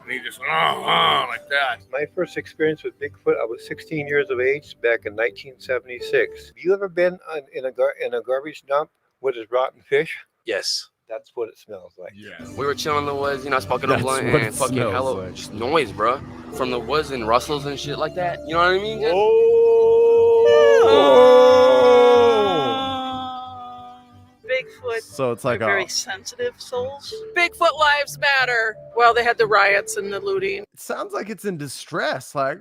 And he just like that. My first experience with Bigfoot, I was 16 years of age back in 1976. Have you ever been in a garbage dump with his rotten fish? Yes. That's what it smells like. yeah. We were chilling in the woods, smoking a That's blunt what and it fucking smells hella like. just noise, bro, from the woods and rustles and shit like that. You know what I mean? Bigfoot. So it's like a. Sensitive souls. Bigfoot lives matter. Well, they had the riots and the looting. It sounds like it's in distress, like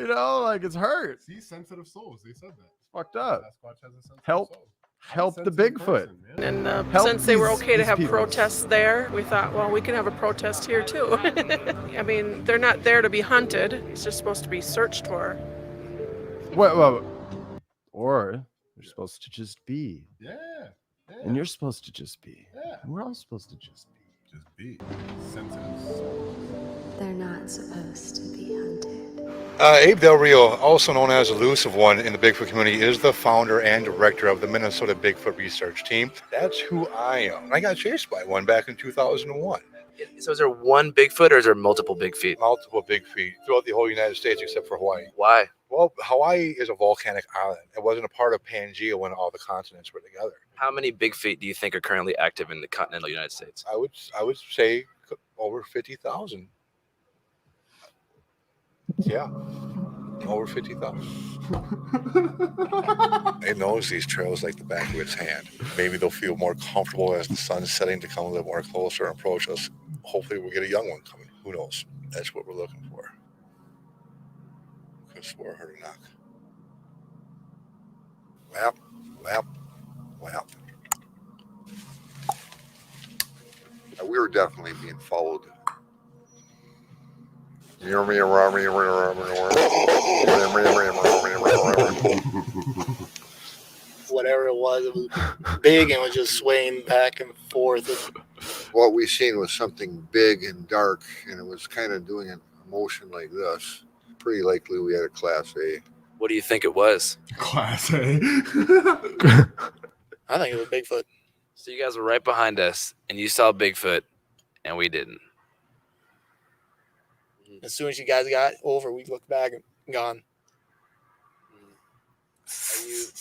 oh, like it's hurt. See, sensitive souls. They said that. Fucked up. Sasquatch has a sensitive Help. soul. Help the Sensitive Bigfoot. person, man. And Help since they were these- okay to these have people. protests there, we thought, well, we can have a protest here too. I mean, they're not there to be hunted. It's just supposed to be searched for. Well, or you're supposed to just be, Yeah. and you're supposed to just be, Yeah. and we're all supposed to just be. Just be sensitive souls. They're not supposed to be hunted. Abe Del Rio, also known as Elusive One in the Bigfoot community, is the founder and director of the Minnesota Bigfoot Research Team. That's who I am. I got chased by one back in 2001. So is there one Bigfoot or is there multiple big feet? Multiple big feet throughout the whole United States except for Hawaii. Why? Well, Hawaii is a volcanic island. It wasn't a part of Pangea when all the continents were together. How many big feet do you think are currently active in the continental United States? I would say over 50,000. Yeah, over 50,000. It knows these trails like the back of its hand. Maybe they'll feel more comfortable as the sun's setting to come a little more closer and approach us. Hopefully we'll get a young one coming. Who knows? That's what we're looking for. Could have swore I heard a knock. Whap, whap, whap. We were definitely being followed. Whatever it was big and was just swaying back and forth. What we seen was something big and dark, and it was kind of doing a motion like this. Pretty likely we had a Class A. What do you think it was? Class A. I think it was Bigfoot. So you guys were right behind us and you saw Bigfoot and we didn't. As soon as you guys got over, we looked back and gone.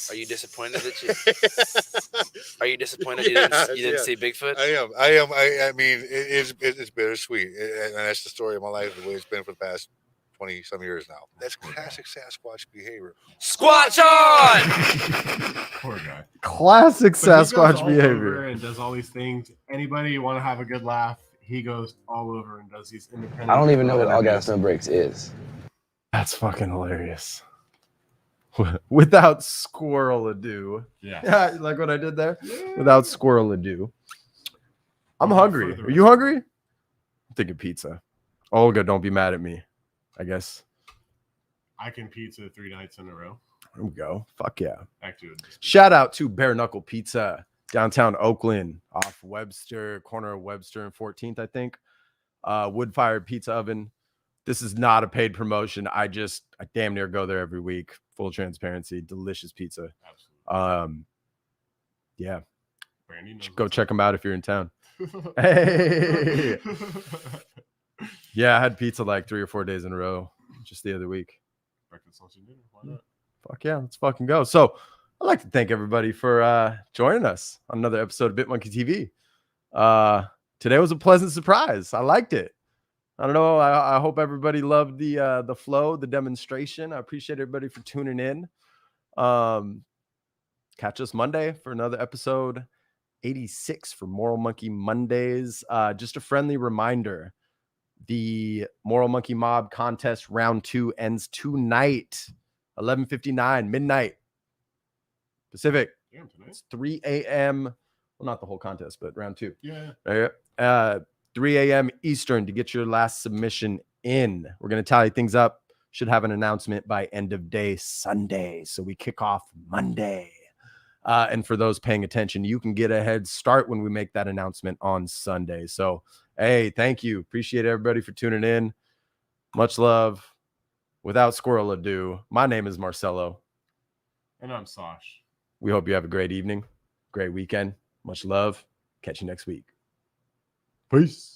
Are you disappointed that are you disappointed you didn't see Bigfoot? I am. I mean, it's bittersweet, and that's the story of my life, the way it's been for the past 20 some years now. That's classic Sasquatch behavior. Squatch on! Poor guy. Classic But he goes Sasquatch all behavior. over and does all these things. Anybody want to have a good laugh? He goes all over and does these independent. I don't even know what all gas no brakes is. That's fucking hilarious. Without squirrel ado. Yeah. You like what I did there? Without squirrel ado. I'm hungry. Are you hungry? I'm thinking pizza. Olga, don't be mad at me. I guess. I can pizza 3 nights in a row. There we go. Fuck yeah. Back to it. Shout out to Bare Knuckle Pizza, downtown Oakland, off Webster, corner of Webster and 14th, I think. Wood-fired pizza oven. This is not a paid promotion. I damn near go there every week. Full transparency. Delicious pizza. Absolutely. Yeah. Brandy knows Go check them out if you're in town. Hey. Yeah, I had pizza like 3 or 4 days in a row just the other week. Breakfast, lunch, and dinner. Why not? Fuck yeah, let's fucking go. So I'd like to thank everybody for joining us on another episode of BitmonkeyTV. Today was a pleasant surprise. I liked it. I don't know. I hope everybody loved the flow, the demonstration. I appreciate everybody for tuning in. Catch us Monday for another episode 86 for Moral Monkey Mondays. Just a friendly reminder. The Moral Monkey Mob contest round 2 ends tonight, 11:59 midnight Pacific. Damn, tonight. It's 3 a.m. Well, not the whole contest, but round 2. Yeah. 3 a.m. Eastern to get your last submission in. We're going to tally things up. Should have an announcement by end of day Sunday. So we kick off Monday. And for those paying attention, you can get a head start when we make that announcement on Sunday. So, hey, thank you. Appreciate everybody for tuning in. Much love. Without squirrel ado, my name is Marcelo. And I'm Sash. We hope you have a great evening, great weekend. Much love. Catch you next week. Peace.